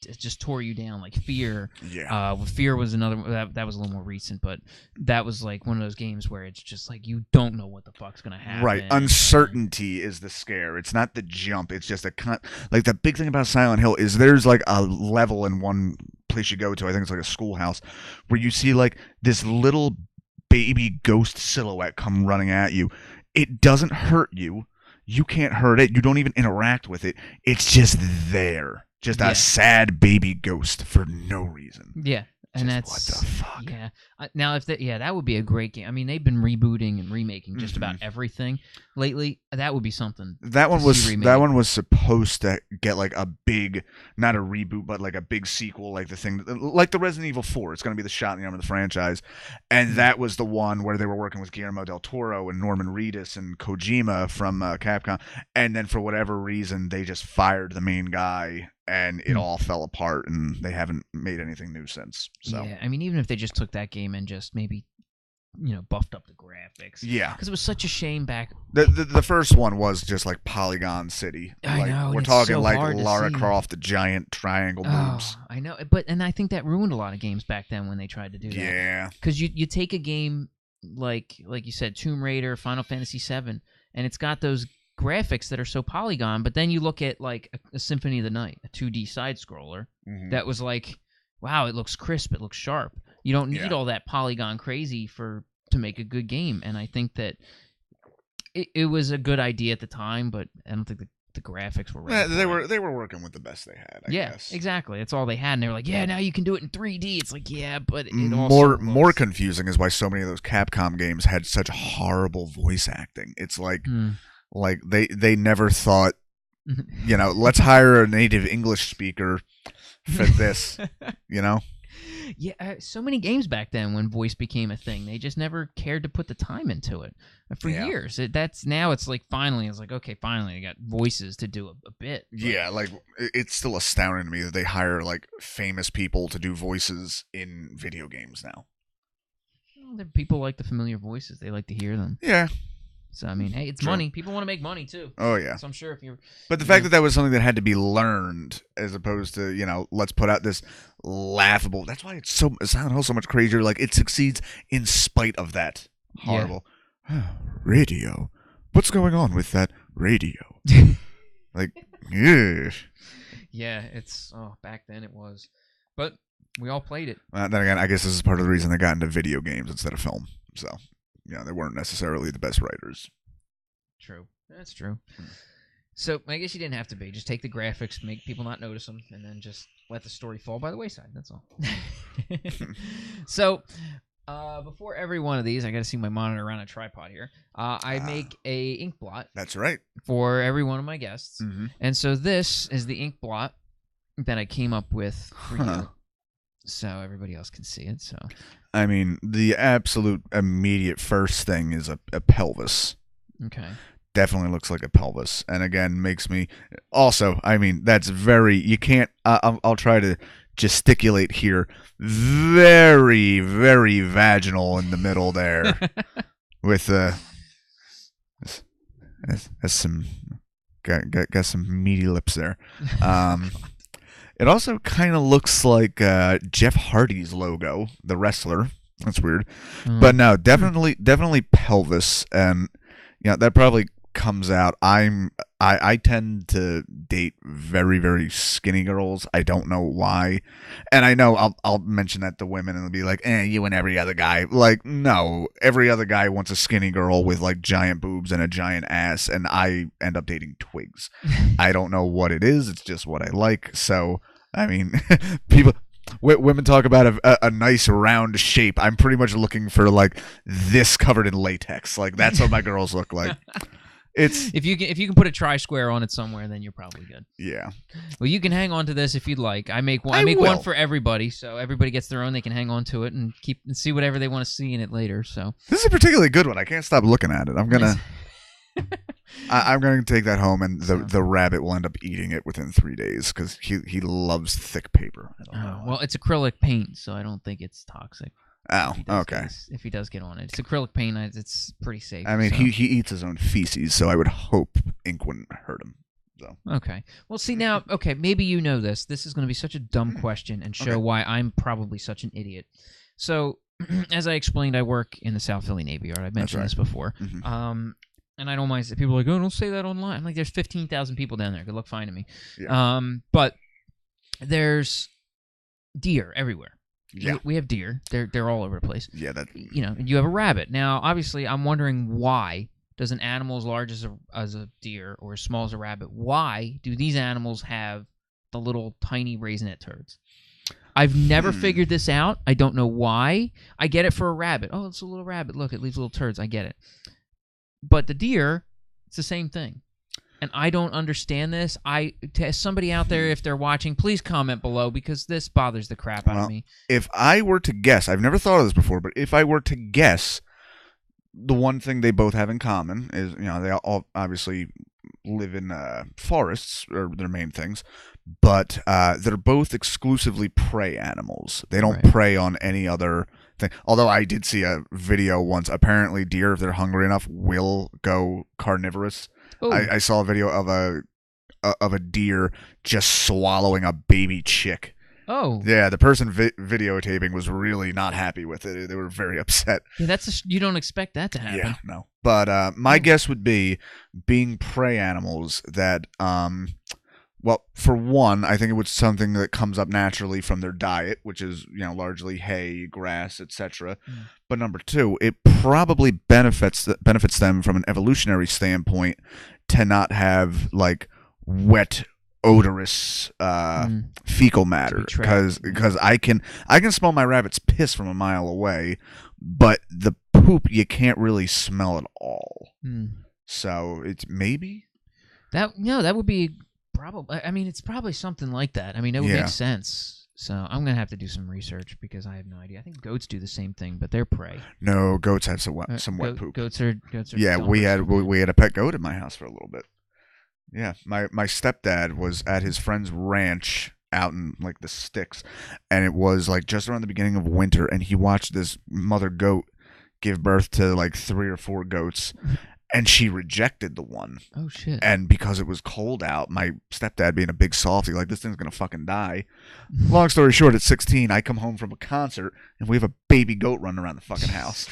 A: it just tore you down like Fear.
B: Yeah.
A: Fear was another that was a little more recent, but that was like one of those games where it's just like you don't know what the fuck's gonna happen.
B: Right. Uncertainty is the scare. It's not the jump. It's just like the big thing about Silent Hill is there's like a level in one place you go to. I think it's like a schoolhouse where you see like this little baby ghost silhouette come running at you. It doesn't hurt you. You can't hurt it. You don't even interact with it. It's just there. Just a sad baby ghost for no reason.
A: Yeah. And
B: just
A: that's
B: what the fuck.
A: Yeah. Now that would be a great game. I mean, they've been rebooting and remaking just about everything lately. That would be something.
B: That one was supposed to get like a big, not a reboot, but like a big sequel, like the Resident Evil 4. It's going to be the shot in the arm of the franchise, and that was the one where they were working with Guillermo del Toro and Norman Reedus and Kojima from Capcom, and then for whatever reason they just fired the main guy. And it all fell apart, and they haven't made anything new since. So.
A: Yeah, I mean, even if they just took that game and just maybe, buffed up the graphics.
B: Yeah.
A: Because it was such a shame back
B: The first one was just like Polygon City.
A: I
B: Like,
A: know, and
B: we're
A: it's
B: talking
A: so
B: like
A: hard to
B: Lara
A: see.
B: Croft, the giant triangle boobs.
A: I know, and I think that ruined a lot of games back then when they tried to do that.
B: Yeah.
A: Because you take a game like you said, Tomb Raider, Final Fantasy VII, and it's got those graphics that are so polygon, but then you look at like a Symphony of the Night, a 2D side scroller that was like, wow, it looks crisp, it looks sharp. You don't need all that polygon crazy to make a good game, and I think that it was a good idea at the time, but I don't think the graphics were ready.
B: They were working with the best they had. I guess.
A: Exactly. That's all they had, and they were like, "Yeah, now you can do it in 3D." It's like, yeah, but it also
B: more confusing is why so many of those Capcom games had such horrible voice acting. It's like they never thought, let's hire a native English speaker for this,
A: Yeah, so many games back then when voice became a thing, they just never cared to put the time into it for years. Now it's like finally I got voices to do a bit. But.
B: Yeah, like it's still astounding to me that they hire like famous people to do voices in video games now.
A: Well, people like the familiar voices; they like to hear them.
B: Yeah.
A: So, I mean, hey, it's money. People want to make money, too.
B: Oh, yeah.
A: So I'm sure if you're...
B: But the fact that was something that had to be learned as opposed to, let's put out this laughable... That's why it's so much crazier. Like, it succeeds in spite of that. Horrible. Yeah. Radio. What's going on with that radio? Like, yeah.
A: Yeah, it's... Oh, back then it was. But we all played it.
B: Then again, I guess this is part of the reason they got into video games instead of film. So... they weren't necessarily the best writers.
A: True. That's true. So, I guess you didn't have to be. Just take the graphics, make people not notice them, and then just let the story fall by the wayside. That's all. So, before every one of these, I got to see my monitor around a tripod here. I make a ink blot.
B: That's right.
A: For every one of my guests. And so this is the ink blot that I came up with for you. So everybody else can see it. So,
B: I mean, the absolute immediate first thing is a pelvis.
A: Okay.
B: Definitely looks like a pelvis, and again makes me. Also, I mean, that's very. You can't. I'll try to gesticulate here. Very, very vaginal in the middle there, with has some got some meaty lips there. It also kind of looks like Jeff Hardy's logo, the wrestler. That's weird. But no, definitely pelvis. And that probably comes out. I tend to date very, very skinny girls. I don't know why. And I know I'll mention that to women and they'll be like, you and every other guy. Like, no, every other guy wants a skinny girl with like giant boobs and a giant ass, and I end up dating twigs. I don't know what it is. It's just what I like. So, I mean, women talk about a nice round shape. I'm pretty much looking for like this covered in latex. Like, that's what my girls look like. It's
A: if you can put a tri-square on it somewhere, then you're probably good.
B: Yeah.
A: Well, you can hang on to this if you'd like. I make one for everybody, so everybody gets their own. They can hang on to it and see whatever they want to see in it later. So
B: this is a particularly good one. I can't stop looking at it. I'm gonna take that home, and the rabbit will end up eating it within 3 days because he loves thick paper. I don't know.
A: Well, it's acrylic paint, so I don't think it's toxic.
B: Oh, okay.
A: If he does get on it, it's acrylic paint. It's pretty safe.
B: I mean, he eats his own feces, so I would hope ink wouldn't hurt him. So.
A: Okay. Well, see now. Okay, maybe you know this. This is going to be such a dumb question and show why I'm probably such an idiot. So, as I explained, I work in the South Philly Navy Yard. I've mentioned this before. And I don't mind. People are like, oh, don't say that online. I'm like, there's 15,000 people down there. Good luck finding me. Yeah. But there's deer everywhere.
B: Yeah.
A: We have deer. They're all over the place.
B: Yeah,
A: and you have a rabbit. Now, obviously, I'm wondering why does an animal as large as a deer or as small as a rabbit, why do these animals have the little tiny raisinette turds? I've never figured this out. I don't know why. I get it for a rabbit. Oh, it's a little rabbit. Look, it leaves little turds. I get it. But the deer, it's the same thing. And I don't understand this. To somebody out there, if they're watching, please comment below because this bothers the crap out of me.
B: If I were to guess, I've never thought of this before, but if I were to guess, the one thing they both have in common is, they all obviously live in forests, are their main things, but they're both exclusively prey animals. They don't prey on any other thing. Although I did see a video once. Apparently, deer, if they're hungry enough, will go carnivorous.
A: Oh.
B: I saw a video of a deer just swallowing a baby chick.
A: Oh.
B: Yeah, the person videotaping was really not happy with it. They were very upset.
A: Yeah, you don't expect that to happen.
B: Yeah, no. But my guess would be, being prey animals, that well, for one, I think it was something that comes up naturally from their diet, which is, largely hay, grass, etc. But number two, it probably benefits them from an evolutionary standpoint to not have like wet, odorous fecal matter, because I can smell my rabbit's piss from a mile away, but the poop you can't really smell at all. So it's maybe
A: that would be probably. I mean, it's probably something like that. I mean, it would make sense. So I'm gonna have to do some research because I have no idea. I think goats do the same thing, but they're prey.
B: No, goats have some wet poop.
A: Goats are.
B: Yeah, we had a pet goat at my house for a little bit. Yeah, my stepdad was at his friend's ranch out in like the sticks, and it was like just around the beginning of winter, and he watched this mother goat give birth to like 3 or 4 goats, and she rejected the one.
A: Oh shit.
B: And because it was cold out, my stepdad being a big softy, like, this thing's gonna fucking die. Long story short, at 16, I come home from a concert and we have a baby goat running around the fucking house.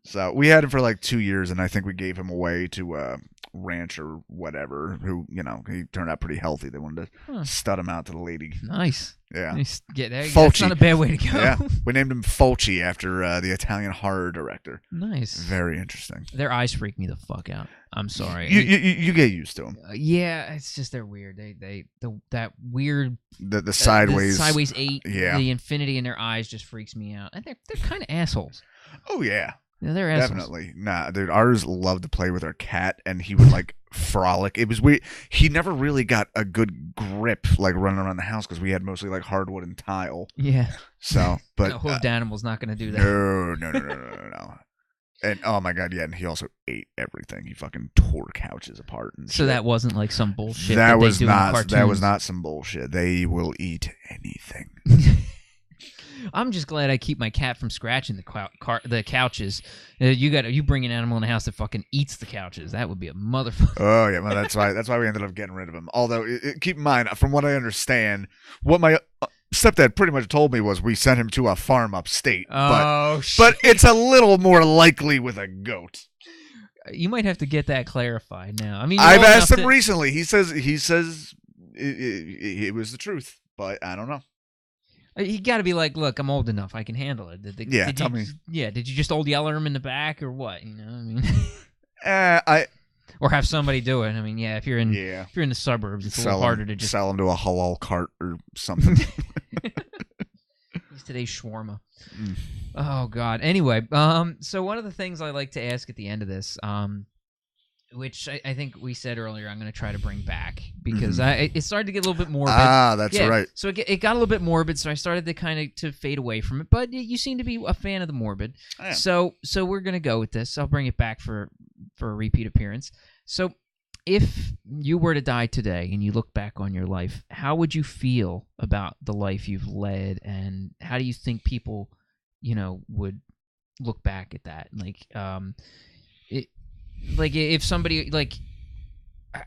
B: So we had him for like 2 years, and I think we gave him away to a ranch or whatever, who, he turned out pretty healthy. They wanted to stud him out to the lady.
A: Nice.
B: Yeah.
A: That's not a bad way to go.
B: Yeah. We named him Fulci after the Italian horror director.
A: Nice.
B: Very interesting.
A: Their eyes freak me the fuck out. I'm sorry.
B: You get used to them.
A: Yeah, it's just they're weird. That weird
B: the sideways
A: the sideways 8.
B: Yeah.
A: The infinity in their eyes just freaks me out. And they're kind of assholes.
B: Oh yeah.
A: Yeah, they're assholes.
B: Definitely. Nah, dude, ours loved to play with our cat, and he would like frolic. It was weird. He never really got a good grip like running around the house because we had mostly like hardwood and tile.
A: Yeah.
B: So, but
A: a hoofed animal's not going to do that.
B: No. And oh my god, yeah, and he also ate everything. He fucking tore couches apart and
A: so
B: shit.
A: That wasn't like some bullshit.
B: That
A: they
B: was
A: do
B: not.
A: in cartoons.
B: That was not some bullshit. They will eat anything.
A: I'm just glad I keep my cat from scratching the couches. You bring an animal in the house that fucking eats the couches. That would be a motherfucker.
B: Oh yeah, well that's why we ended up getting rid of him. Although keep in mind, from what I understand, what my stepdad pretty much told me was we sent him to a farm upstate.
A: Oh shit!
B: But it's a little more likely with a goat.
A: You might have to get that clarified now. I mean,
B: I've asked him recently. He says it was the truth, but I don't know.
A: You got to be like, look, I'm old enough. I can handle it. Tell me. Yeah, did you just old yeller him in the back or what? You know, I mean, or have somebody do it. I mean, yeah, if you're in the suburbs, it's a little harder to just
B: sell him to a halal cart or something.
A: He's today's shawarma. Oh God. Anyway, so one of the things I like to ask at the end of this, which I think we said earlier, I'm going to try to bring back because it started to get a little bit morbid.
B: That's right.
A: So it got a little bit morbid, so I started to kind of to fade away from it. But you seem to be a fan of the morbid, so we're going to go with this. I'll bring it back for a repeat appearance. So if you were to die today and you look back on your life, how would you feel about the life you've led, and how do you think people, would look back at that? Like if somebody, like,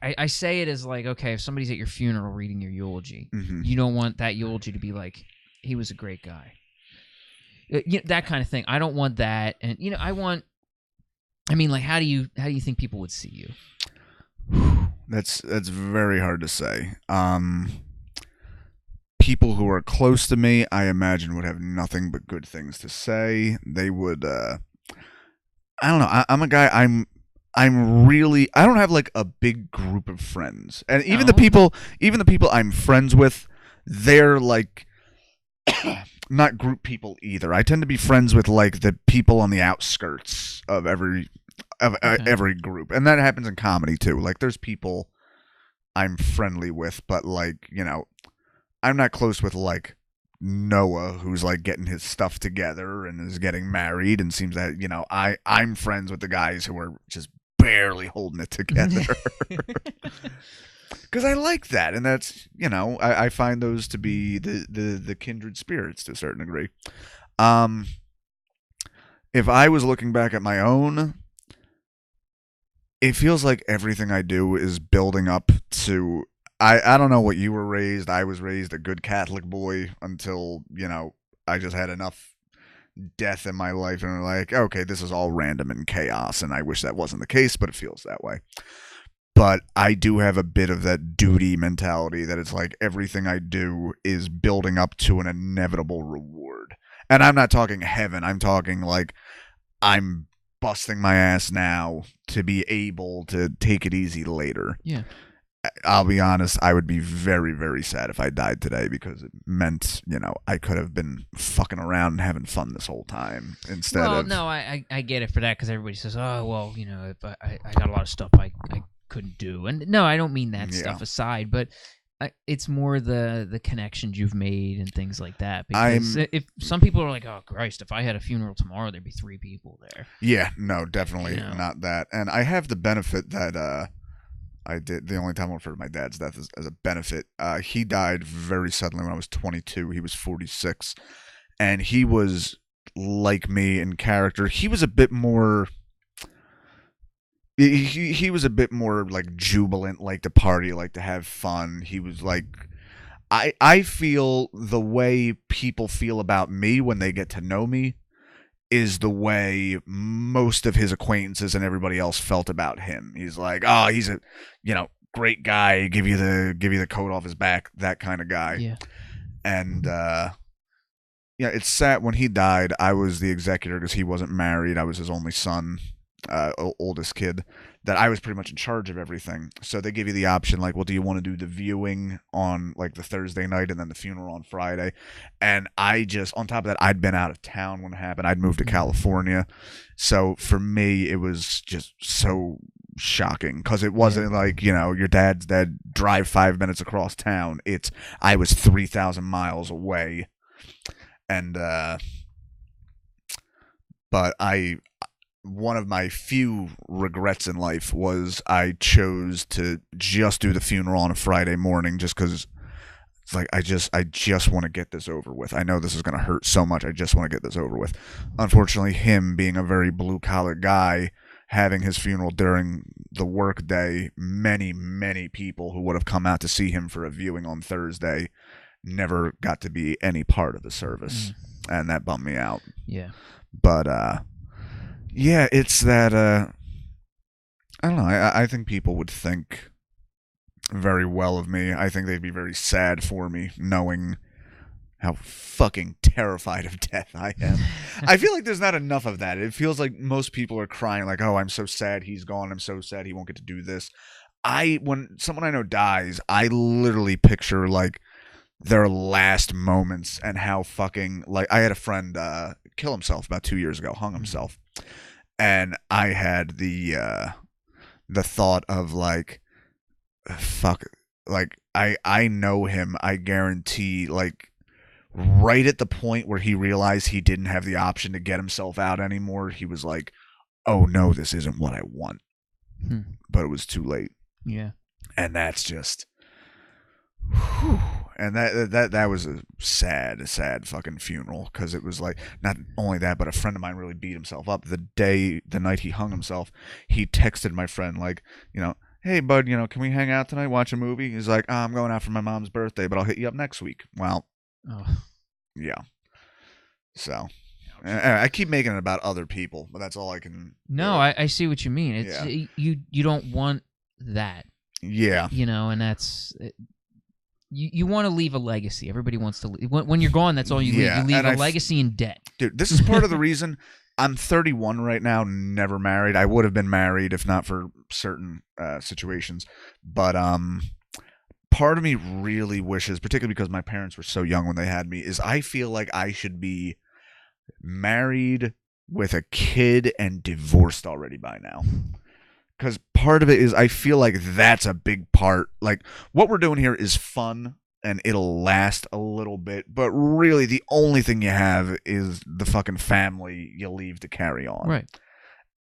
A: I say it as like, okay, if somebody's at your funeral reading your eulogy, you don't want that eulogy to be like, he was a great guy. That kind of thing. I don't want that. And, like, how do you think people would see you?
B: That's very hard to say. People who are close to me, I imagine, would have nothing but good things to say. They would, I don't know. I'm a guy, I'm really, I don't have like a big group of friends, and even the people I'm friends with, they're like not group people either. I tend to be friends with like the people on the outskirts of every group, and that happens in comedy too. Like there's people I'm friendly with, but like I'm not close with like Noah, who's like getting his stuff together and is getting married, and seems that I'm friends with the guys who are just barely holding it together. Because I like that, and that's I find those to be the kindred spirits to a certain degree. If I was looking back at my own, it feels like everything I do is building up to. I don't know what you were raised. I was raised a good Catholic boy until, I just had enough death in my life and like, okay, this is all random and chaos, and I wish that wasn't the case, but it feels that way. But I do have a bit of that duty mentality that it's like everything I do is building up to an inevitable reward. And I'm not talking heaven. I'm talking like I'm busting my ass now to be able to take it easy later.
A: Yeah.
B: I'll be honest, I would be very, very sad if I died today because it meant, I could have been fucking around and having fun this whole time instead of...
A: Well, no, I get it for that because everybody says, oh, well, if I got a lot of stuff I couldn't do. And no, I don't mean that stuff aside, but it's more the connections you've made and things like that. Because if some people are like, oh, Christ, if I had a funeral tomorrow, there'd be 3 people there.
B: Yeah, no, definitely not that. And I have the benefit that... I did. The only time I refer to my dad's death as a benefit. He died very suddenly when I was 22. He was 46. And he was like me in character. He was a bit more... He was a bit more like jubilant, like to party, like to have fun. He was like... I feel the way people feel about me when they get to know me is the way most of his acquaintances and everybody else felt about him. He's like, oh, he's a, great guy. Give you the coat off his back, that kind of guy.
A: Yeah.
B: And it's sad. When he died, I was the executor because he wasn't married. I was his only son, oldest kid. That I was pretty much in charge of everything. So they give you the option, like, well, do you want to do the viewing on like the Thursday night and then the funeral on Friday? And I just, on top of that, I'd been out of town when it happened. I'd moved to California. So for me, it was just so shocking because it wasn't like, your dad's dead, drive 5 minutes across town. I was 3,000 miles away. And, but one of my few regrets in life was I chose to just do the funeral on a Friday morning just because it's like I just want to get this over with. I know this is going to hurt so much. I just want to get this over with. Unfortunately, him being a very blue-collar guy, having his funeral during the work day, many, many people who would have come out to see him for a viewing on Thursday never got to be any part of the service. And that bummed me out.
A: Yeah.
B: But, yeah, it's that, I don't know, I think people would think very well of me. I think they'd be very sad for me, knowing how fucking terrified of death I am. I feel like there's not enough of that. It feels like most people are crying like, oh, I'm so sad he's gone. I'm so sad he won't get to do this. When someone I know dies, I literally picture, like, their last moments and how fucking, like, I had a friend kill himself about 2 years ago, hung himself. And I had the thought of like, fuck, like I know him. I guarantee, like, right at the point where he realized he didn't have the option to get himself out anymore, he was like, oh no, this isn't what I want. But it was too late.
A: Yeah.
B: And that's just, whew. And that was a sad fucking funeral because it was like, not only that, but a friend of mine really beat himself up the night he hung himself. He texted my friend like, hey bud, can we hang out tonight, watch a movie? He's like, oh, I'm going out for my mom's birthday, but I'll hit you up next week. Well, yeah. So I keep making it about other people, but that's all I can.
A: No, I see what you mean. It's you don't want that.
B: Yeah.
A: And that's. You want to leave a legacy. Everybody wants to leave. When you're gone, that's all you leave. You leave a legacy in debt.
B: Dude, this is part of the reason I'm 31 right now, never married. I would have been married if not for certain situations. But part of me really wishes, particularly because my parents were so young when they had me, is I feel like I should be married with a kid and divorced already by now. Because part of it is I feel like that's a big part. Like, what we're doing here is fun and it'll last a little bit. But really, the only thing you have is the fucking family you leave to carry on.
A: Right.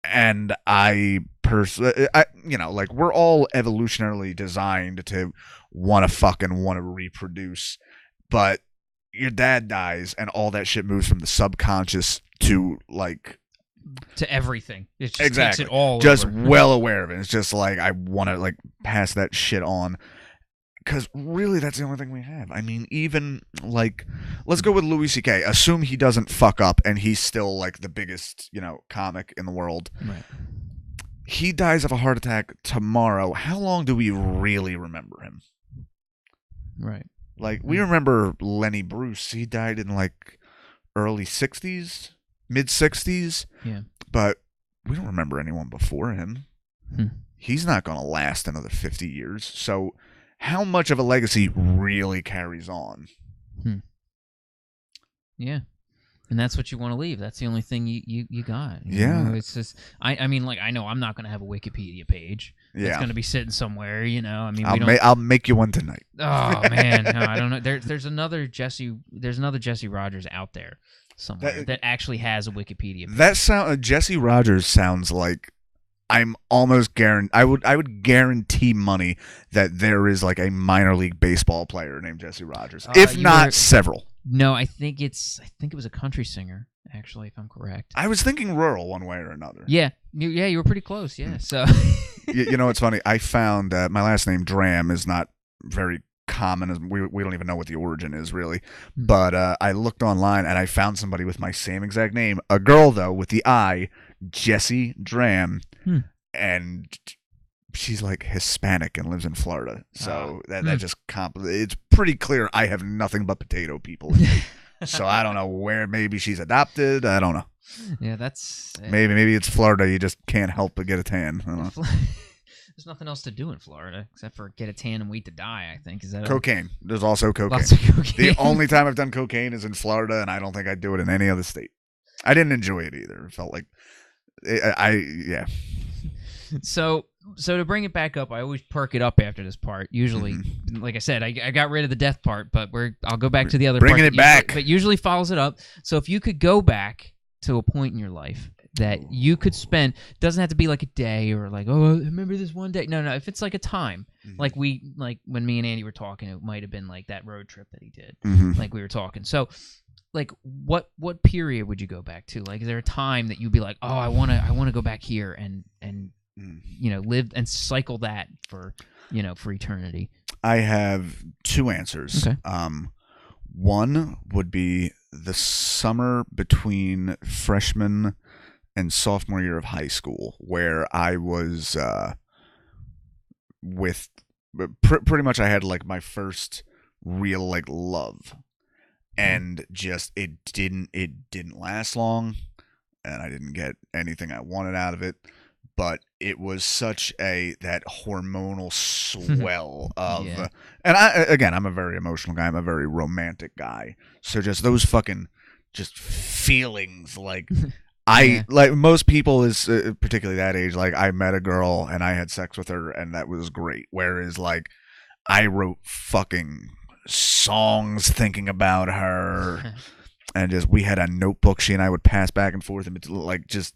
B: And I like, we're all evolutionarily designed to want to reproduce. But your dad dies and all that shit moves from the subconscious to like
A: to everything. It just
B: exactly
A: takes it all
B: just
A: over.
B: well aware of it. It's just like I want to like pass that shit on because really that's the only thing we have. I mean, even like let's go with Louis C.K. Assume he doesn't fuck up and he's still like the biggest, you know, comic in the world.
A: Right.
B: He dies of a heart attack tomorrow. How long do we really remember him?
A: Right.
B: Like, we remember Lenny Bruce. He died in, like, early 60s, mid-60s.
A: Yeah.
B: But we don't remember anyone before him. He's not going to last another 50 years. So how much of a legacy really carries on?
A: Yeah. And that's what you want to leave. That's the only thing you got. You
B: Yeah.
A: know? It's just, I mean, like, I know I'm not going to have a Wikipedia page.
B: Yeah.
A: It's going to be sitting somewhere, you know. I mean,
B: I'll make you one tonight.
A: Oh man, no, I don't know. There's another Jesse Rogers out there somewhere that actually has a Wikipedia page.
B: That Jesse Rogers sounds like I'm almost I would guarantee money that there is like a minor league baseball player named Jesse Rogers, if not several.
A: No, I think it was a country singer, actually, if I'm correct.
B: I was thinking rural one way or another.
A: Yeah, you were pretty close. Yeah, so
B: you know what's funny? I found my last name Draham is not very common. We don't even know what the origin is really, but I looked online and I found somebody with my same exact name, a girl though with the I, Jessie Draham, and she's like Hispanic and lives in Florida. So that just it's pretty clear I have nothing but potato people in me. So I don't know where. Maybe she's adopted. I don't know.
A: Yeah, that's
B: maybe it's Florida. You just can't help but get a tan. I don't know.
A: There's nothing else to do in Florida except for get a tan and wait to die. I think is that
B: cocaine. There's also cocaine.
A: Lots of cocaine.
B: The only time I've done cocaine is in Florida, and I don't think I'd do it in any other state. I didn't enjoy it either. It felt like yeah.
A: So to bring it back up, I always perk it up after this part. Usually, like I said, I got rid of the death part, but I'll go back to the other part.
B: Bringing it back.
A: But usually follows it up. So if you could go back to a point in your life that you could spend, doesn't have to be like a day or like, oh, remember this one day. No, if it's like a time, like when me and Andy were talking, it might have been like that road trip that he did, like we were talking. So like what period would you go back to? Like, is there a time that you'd be like, oh, I want to go back here and you know, live and cycle that for, you know, for eternity?
B: I have two answers.
A: Okay.
B: One would be the summer between freshman and sophomore year of high school, where I was with pretty much I had like my first real like love, and just it didn't last long, and I didn't get anything I wanted out of it. But it was such that hormonal swell of, and I'm a very emotional guy. I'm a very romantic guy. So just those fucking just feelings, like like most people is particularly that age. Like I met a girl and I had sex with her and that was great. Whereas like I wrote fucking songs thinking about her, and just we had a notebook she and I would pass back and forth, and like just.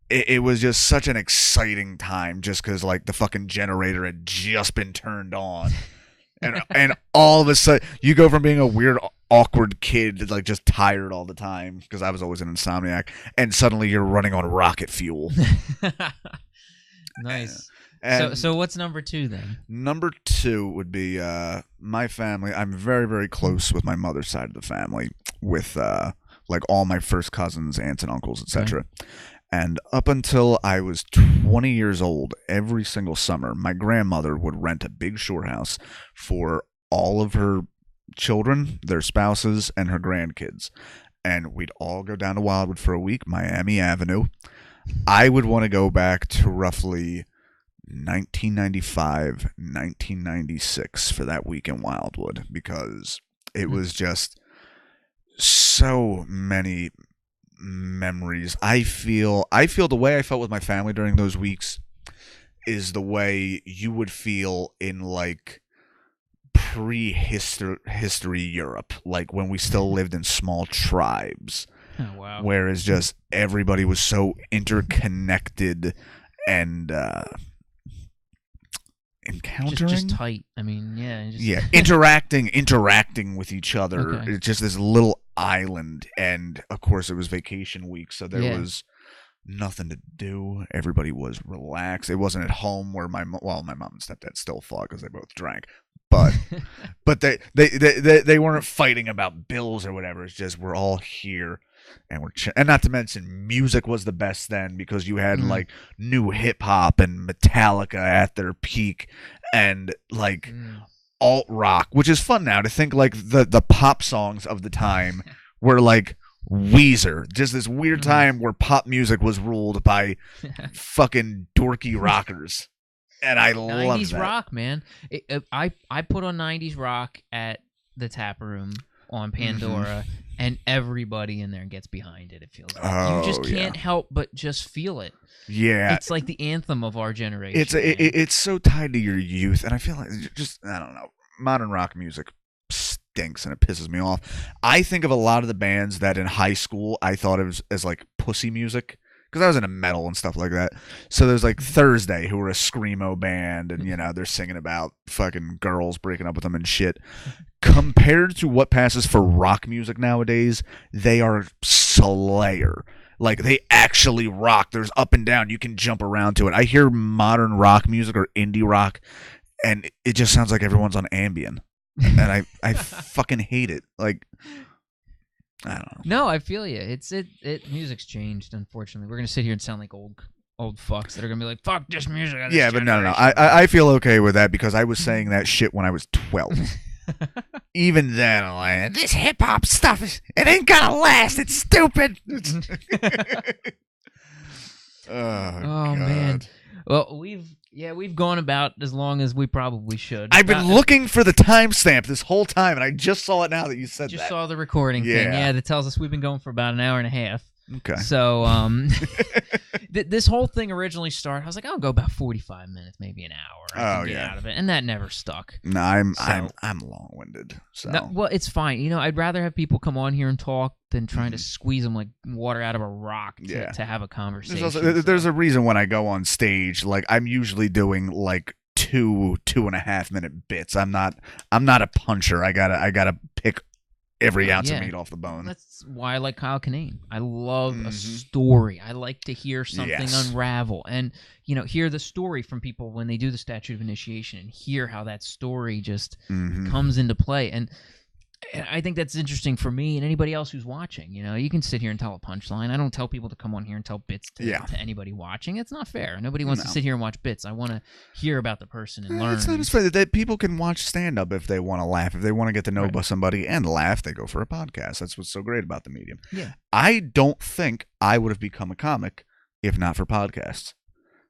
B: It was just such an exciting time just because, like, the fucking generator had just been turned on. And all of a sudden, you go from being a weird, awkward kid to, like, just tired all the time because I was always an insomniac. And suddenly you're running on rocket fuel.
A: Nice. So what's number two then?
B: Number two would be my family. I'm very, very close with my mother's side of the family with, like, all my first cousins, aunts and uncles, etc. Okay. And up until I was 20 years old, every single summer, my grandmother would rent a big shore house for all of her children, their spouses, and her grandkids. And we'd all go down to Wildwood for a week, Miami Avenue. I would want to go back to roughly 1995, 1996 for that week in Wildwood, because it was just so many memories. I feel the way I felt with my family during those weeks is the way you would feel in like prehistory Europe, like when we still lived in small tribes.
A: Oh, wow.
B: Whereas just everybody was so interconnected, and encountering,
A: just tight. I mean, yeah,
B: interacting with each other.
A: Okay.
B: It's just this little island, and of course it was vacation week, so there was nothing to do. Everybody was relaxed. It wasn't at home where my mom and stepdad still fought because they both drank, but they weren't fighting about bills or whatever. It's just we're all here. And and not to mention music was the best then because you had like new hip hop and Metallica at their peak and like alt rock, which is fun now to think like the pop songs of the time were like Weezer, just this weird time where pop music was ruled by fucking dorky rockers, and I love
A: 90s
B: that.
A: rock, man. I put on 90s rock at the tap room on Pandora, and everybody in there gets behind it. It feels like you just can't help but just feel it.
B: Yeah,
A: it's like the anthem of our generation.
B: It's so tied to your youth, and I feel like I don't know, modern rock music stinks and it pisses me off. I think of a lot of the bands that in high school I thought of as like pussy music because I was into metal and stuff like that. So there's like Thursday, who were a screamo band, and they're singing about fucking girls breaking up with them and shit. Compared to what passes for rock music nowadays, they are Slayer. Like, they actually rock. There's up and down. You can jump around to it. I hear modern rock music or indie rock, and it just sounds like everyone's on Ambien. And I fucking hate it. Like, I don't know.
A: No, I feel you. Music's changed, unfortunately. We're going to sit here and sound like old fucks that are going to be like, fuck this music.
B: Yeah, but no. I feel okay with that because I was saying that shit when I was 12. Even then, I'm like, this hip-hop stuff, it ain't gonna last. It's stupid. Oh,
A: man. Well, we've gone about as long as we probably should.
B: I've been looking for the timestamp this whole time, and I just saw it now that you said that.
A: Just saw the recording thing. Yeah, that tells us we've been going for about an hour and a half.
B: Okay.
A: So, this whole thing originally started. I was like, I'll go about 45 minutes, maybe an hour. I can get out of it, and that never stuck.
B: No, I'm long-winded. So,
A: no, well, it's fine. I'd rather have people come on here and talk than trying to squeeze them like water out of a rock to have a conversation.
B: There's a reason when I go on stage, like I'm usually doing like 2.5 minute bits. I'm not a puncher. I gotta pick every ounce of meat off the bone.
A: That's why I like Kyle Kinane. I love a story. I like to hear something unravel and, hear the story from people when they do the statute of initiation and hear how that story just comes into play. And I think that's interesting for me and anybody else who's watching. You can sit here and tell a punchline. I don't tell people to come on here and tell bits to anybody watching. It's not fair. Nobody wants to sit here and watch bits. I want to hear about the person and learn.
B: It's not as fair that people can watch stand-up if they want to laugh. If they want to get to know somebody and laugh, they go for a podcast. That's what's so great about the medium.
A: Yeah.
B: I don't think I would have become a comic if not for podcasts.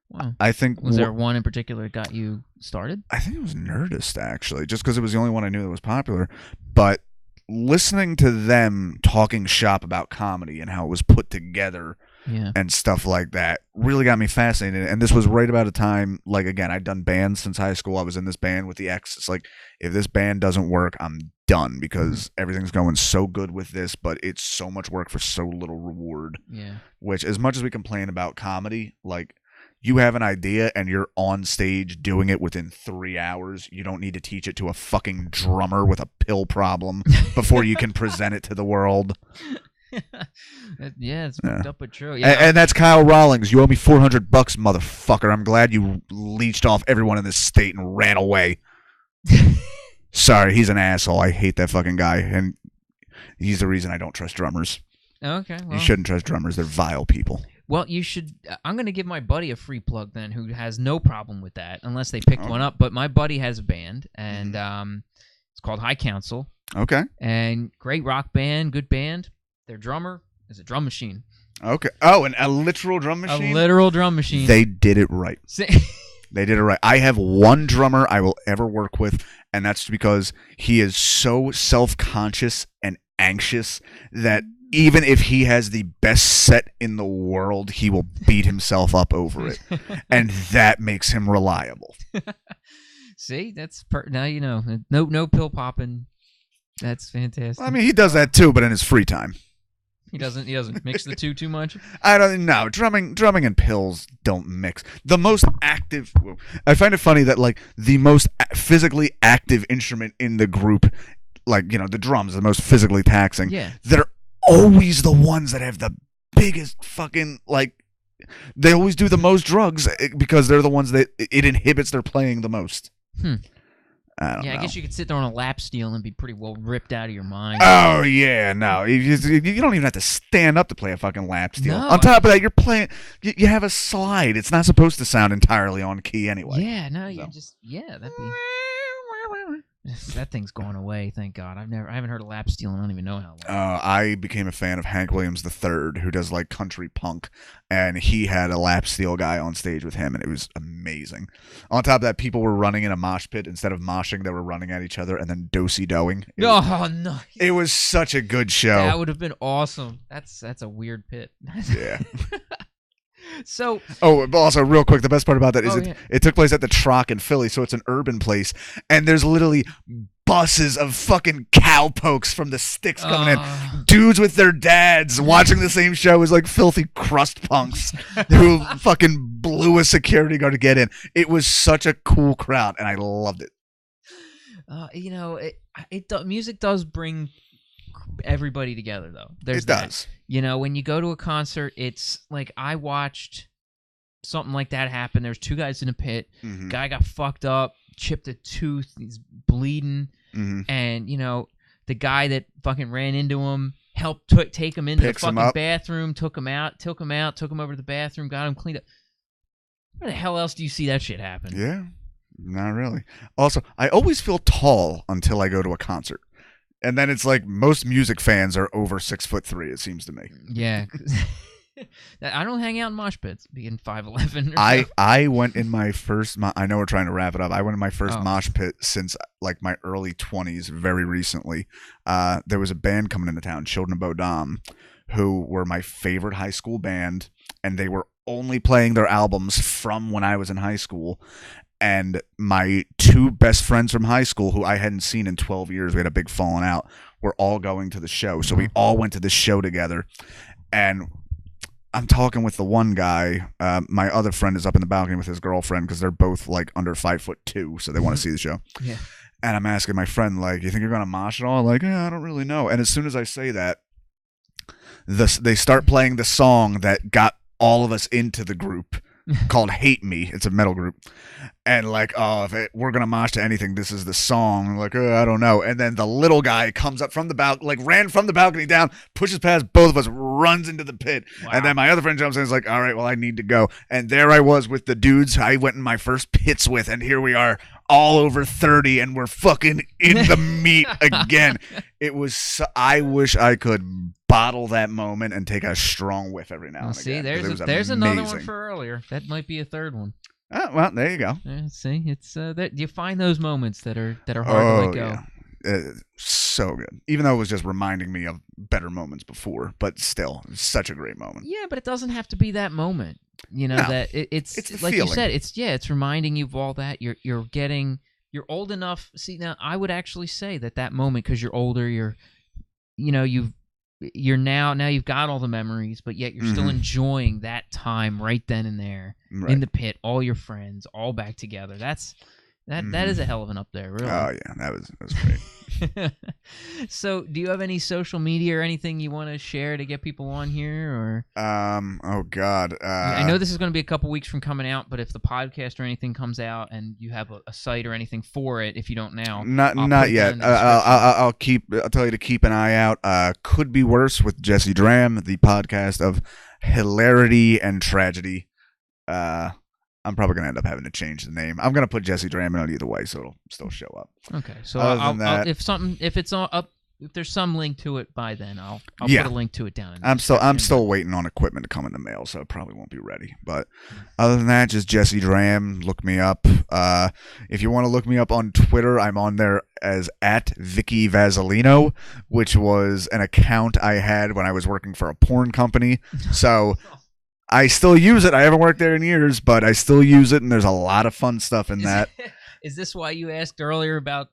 A: Wow.
B: I think
A: was there one in particular that got you started?
B: I think it was Nerdist, actually, just because it was the only one I knew that was popular. But listening to them talking shop about comedy and how it was put together and stuff like that really got me fascinated. And this was right about a time, like, again, I'd done bands since high school. I was in this band with the X. It's like, if this band doesn't work, I'm done because everything's going so good with this, but it's so much work for so little reward.
A: Yeah.
B: Which, as much as we complain about comedy, like, you have an idea and you're on stage doing it within 3 hours. You don't need to teach it to a fucking drummer with a pill problem before you can present it to the world.
A: It's fucked up but true. Yeah.
B: And that's Kyle Rawlings. You owe me $400, motherfucker. I'm glad you leeched off everyone in this state and ran away. Sorry, he's an asshole. I hate that fucking guy. And he's the reason I don't trust drummers.
A: Okay. Well.
B: You shouldn't trust drummers. They're vile people.
A: Well, you should. I'm going to give my buddy a free plug then, who has no problem with that, unless they pick one up. But my buddy has a band, and it's called High Council.
B: Okay.
A: And great rock band, good band. Their drummer is a drum machine.
B: Okay. Oh, and a literal drum machine?
A: A literal drum machine.
B: They did it right. They did it right. I have one drummer I will ever work with, and that's because he is so self-conscious and anxious that even if he has the best set in the world, he will beat himself up over it. And that makes him reliable.
A: See, that's now you know. No pill popping. That's fantastic.
B: I mean, he does that too, but in his free time.
A: He doesn't mix the two too much.
B: I don't know. Drumming and pills don't mix. The most active. I find it funny that like the most physically active instrument in the group, like the drums, the most physically taxing.
A: Yeah.
B: They're always the ones that have the biggest fucking like. They always do the most drugs because they're the ones that it inhibits their playing the most. I don't know.
A: I guess you could sit there on a lap steel and be pretty well ripped out of your mind.
B: Oh yeah, no, you don't even have to stand up to play a fucking lap steel.
A: No,
B: On top of that, you're playing. You have a slide. It's not supposed to sound entirely on key anyway.
A: Yeah, no, you that'd be. That thing's gone away, thank God. I haven't heard of lap steel and I don't even know how long.
B: I became a fan of Hank Williams III, who does like country punk, and he had a lap steel guy on stage with him, and it was amazing. On top of that, people were running in a mosh pit. Instead of moshing, they were running at each other and then do-si-doing.
A: Oh, no.
B: It was such a good show.
A: That would have been awesome. That's a weird pit.
B: Yeah.
A: So.
B: Oh, also, real quick, the best part about that is it took place at the Troc in Philly, so it's an urban place, and there's literally buses of fucking cowpokes from the sticks coming in. Dudes with their dads watching the same show as like filthy crust punks who fucking blew a security guard to get in. It was such a cool crowd, and I loved it.
A: Music does bring everybody together, though. It
B: does.
A: When you go to a concert, it's like I watched something like that happen. There's two guys in a pit. Mm-hmm. Guy got fucked up, chipped a tooth, he's bleeding, and the guy that fucking ran into him helped take him into the fucking bathroom, took him over to the bathroom, got him cleaned up. Where the hell else do you see that shit happen?
B: Yeah, not really. Also, I always feel tall until I go to a concert. And then it's like most music fans are over 6'3", it seems to me.
A: Yeah. I don't hang out in mosh pits, being 5'11".
B: I went in my first. I know we're trying to wrap it up. I went in my first mosh pit since like my early 20s. Very recently, there was a band coming into town, Children of Bodom, who were my favorite high school band, and they were only playing their albums from when I was in high school. And my two best friends from high school, who I hadn't seen in 12 years, we had a big falling out, were all going to the show. So we all went to this show together. And I'm talking with the one guy. My other friend is up in the balcony with his girlfriend because they're both like under 5'2", so they want to see the show.
A: Yeah.
B: And I'm asking my friend, like, you think you're going to mosh at all? Like, I don't really know. And as soon as I say that, they start playing the song that got all of us into the group called Hate Me. It's a metal group. And like, we're going to mosh to anything, this is the song. Like, I don't know. And then the little guy comes up from the balcony, like ran from the balcony down, pushes past both of us, runs into the pit. Wow. And then my other friend jumps in and is like, all right, well, I need to go. And there I was with the dudes I went in my first pits with. And here we are all over 30 and we're fucking in the meat again. It was, I wish I could bottle that moment and take a strong whiff every now and again.
A: See, there's another one for earlier. That might be a third one.
B: Oh, well, there you go.
A: See, it's that you find those moments that are hard to let go.
B: Yeah. So good. Even though it was just reminding me of better moments before, but still, it's such a great moment.
A: Yeah, but it doesn't have to be that moment. That it's like
B: feeling.
A: You said. It's reminding you of all that. You're old enough. See, now I would actually say that moment, because you're older. You've got all the memories, but yet you're still enjoying that time right then and there in the pit, all your friends, all back together. That is a hell of an up there, really. Oh
B: yeah, that was great.
A: So, do you have any social media or anything you want to share to get people on here, or?
B: Oh God.
A: I know this is going to be a couple weeks from coming out, but if the podcast or anything comes out and you have a site or anything for it, if you don't now,
B: not yet. I'll tell you to keep an eye out. Could Be Worse with Jesse Draham, the podcast of hilarity and tragedy. I'm probably going to end up having to change the name. I'm going to put Jesse Draham on either way, so it'll still show up.
A: Okay, so if there's some link to it by then, I'll put a link to it down.
B: I'm still waiting on equipment to come in the mail, so it probably won't be ready. But other than that, just Jesse Draham. Look me up. If you want to look me up on Twitter, I'm on there as @Vicky Vasilino, which was an account I had when I was working for a porn company. So. I still use it. I haven't worked there in years, but I still use it, and there's a lot of fun stuff in that.
A: Is this why you asked earlier about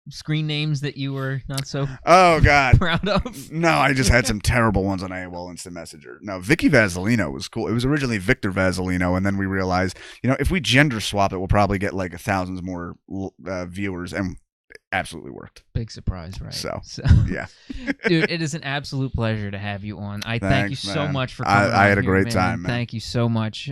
A: screen names that you were not so
B: Oh God.
A: proud of?
B: No, I just had some terrible ones on AOL Instant Messenger. No, Vicky Vaselino was cool. It was originally Victor Vaselino, and then we realized, if we gender swap it, we'll probably get like thousands more viewers, and it absolutely worked.
A: Big surprise, right?
B: So yeah.
A: Dude, it is an absolute pleasure to have you on. I thank you
B: Thanks,
A: so
B: man.
A: much for coming.
B: I had
A: on
B: a great
A: here,
B: time, man.
A: Thank you so much.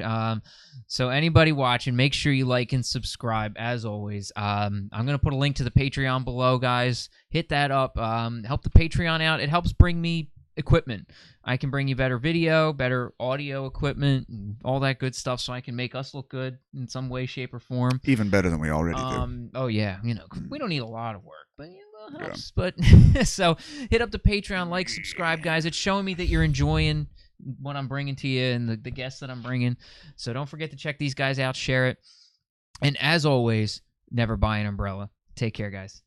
A: So anybody watching, make sure you like and subscribe as always. I'm gonna put a link to the Patreon below, guys. Hit that up. Help the Patreon out. It helps bring me equipment. I can bring you better video, better audio equipment, and all that good stuff, so I can make us look good in some way, shape, or form.
B: Even better than we already do.
A: Oh yeah, we don't need a lot of work, but it helps. But so hit up the Patreon, like, subscribe, guys. It's showing me that you're enjoying what I'm bringing to you and the guests that I'm bringing. So don't forget to check these guys out, share it, and as always, never buy an umbrella. Take care, guys.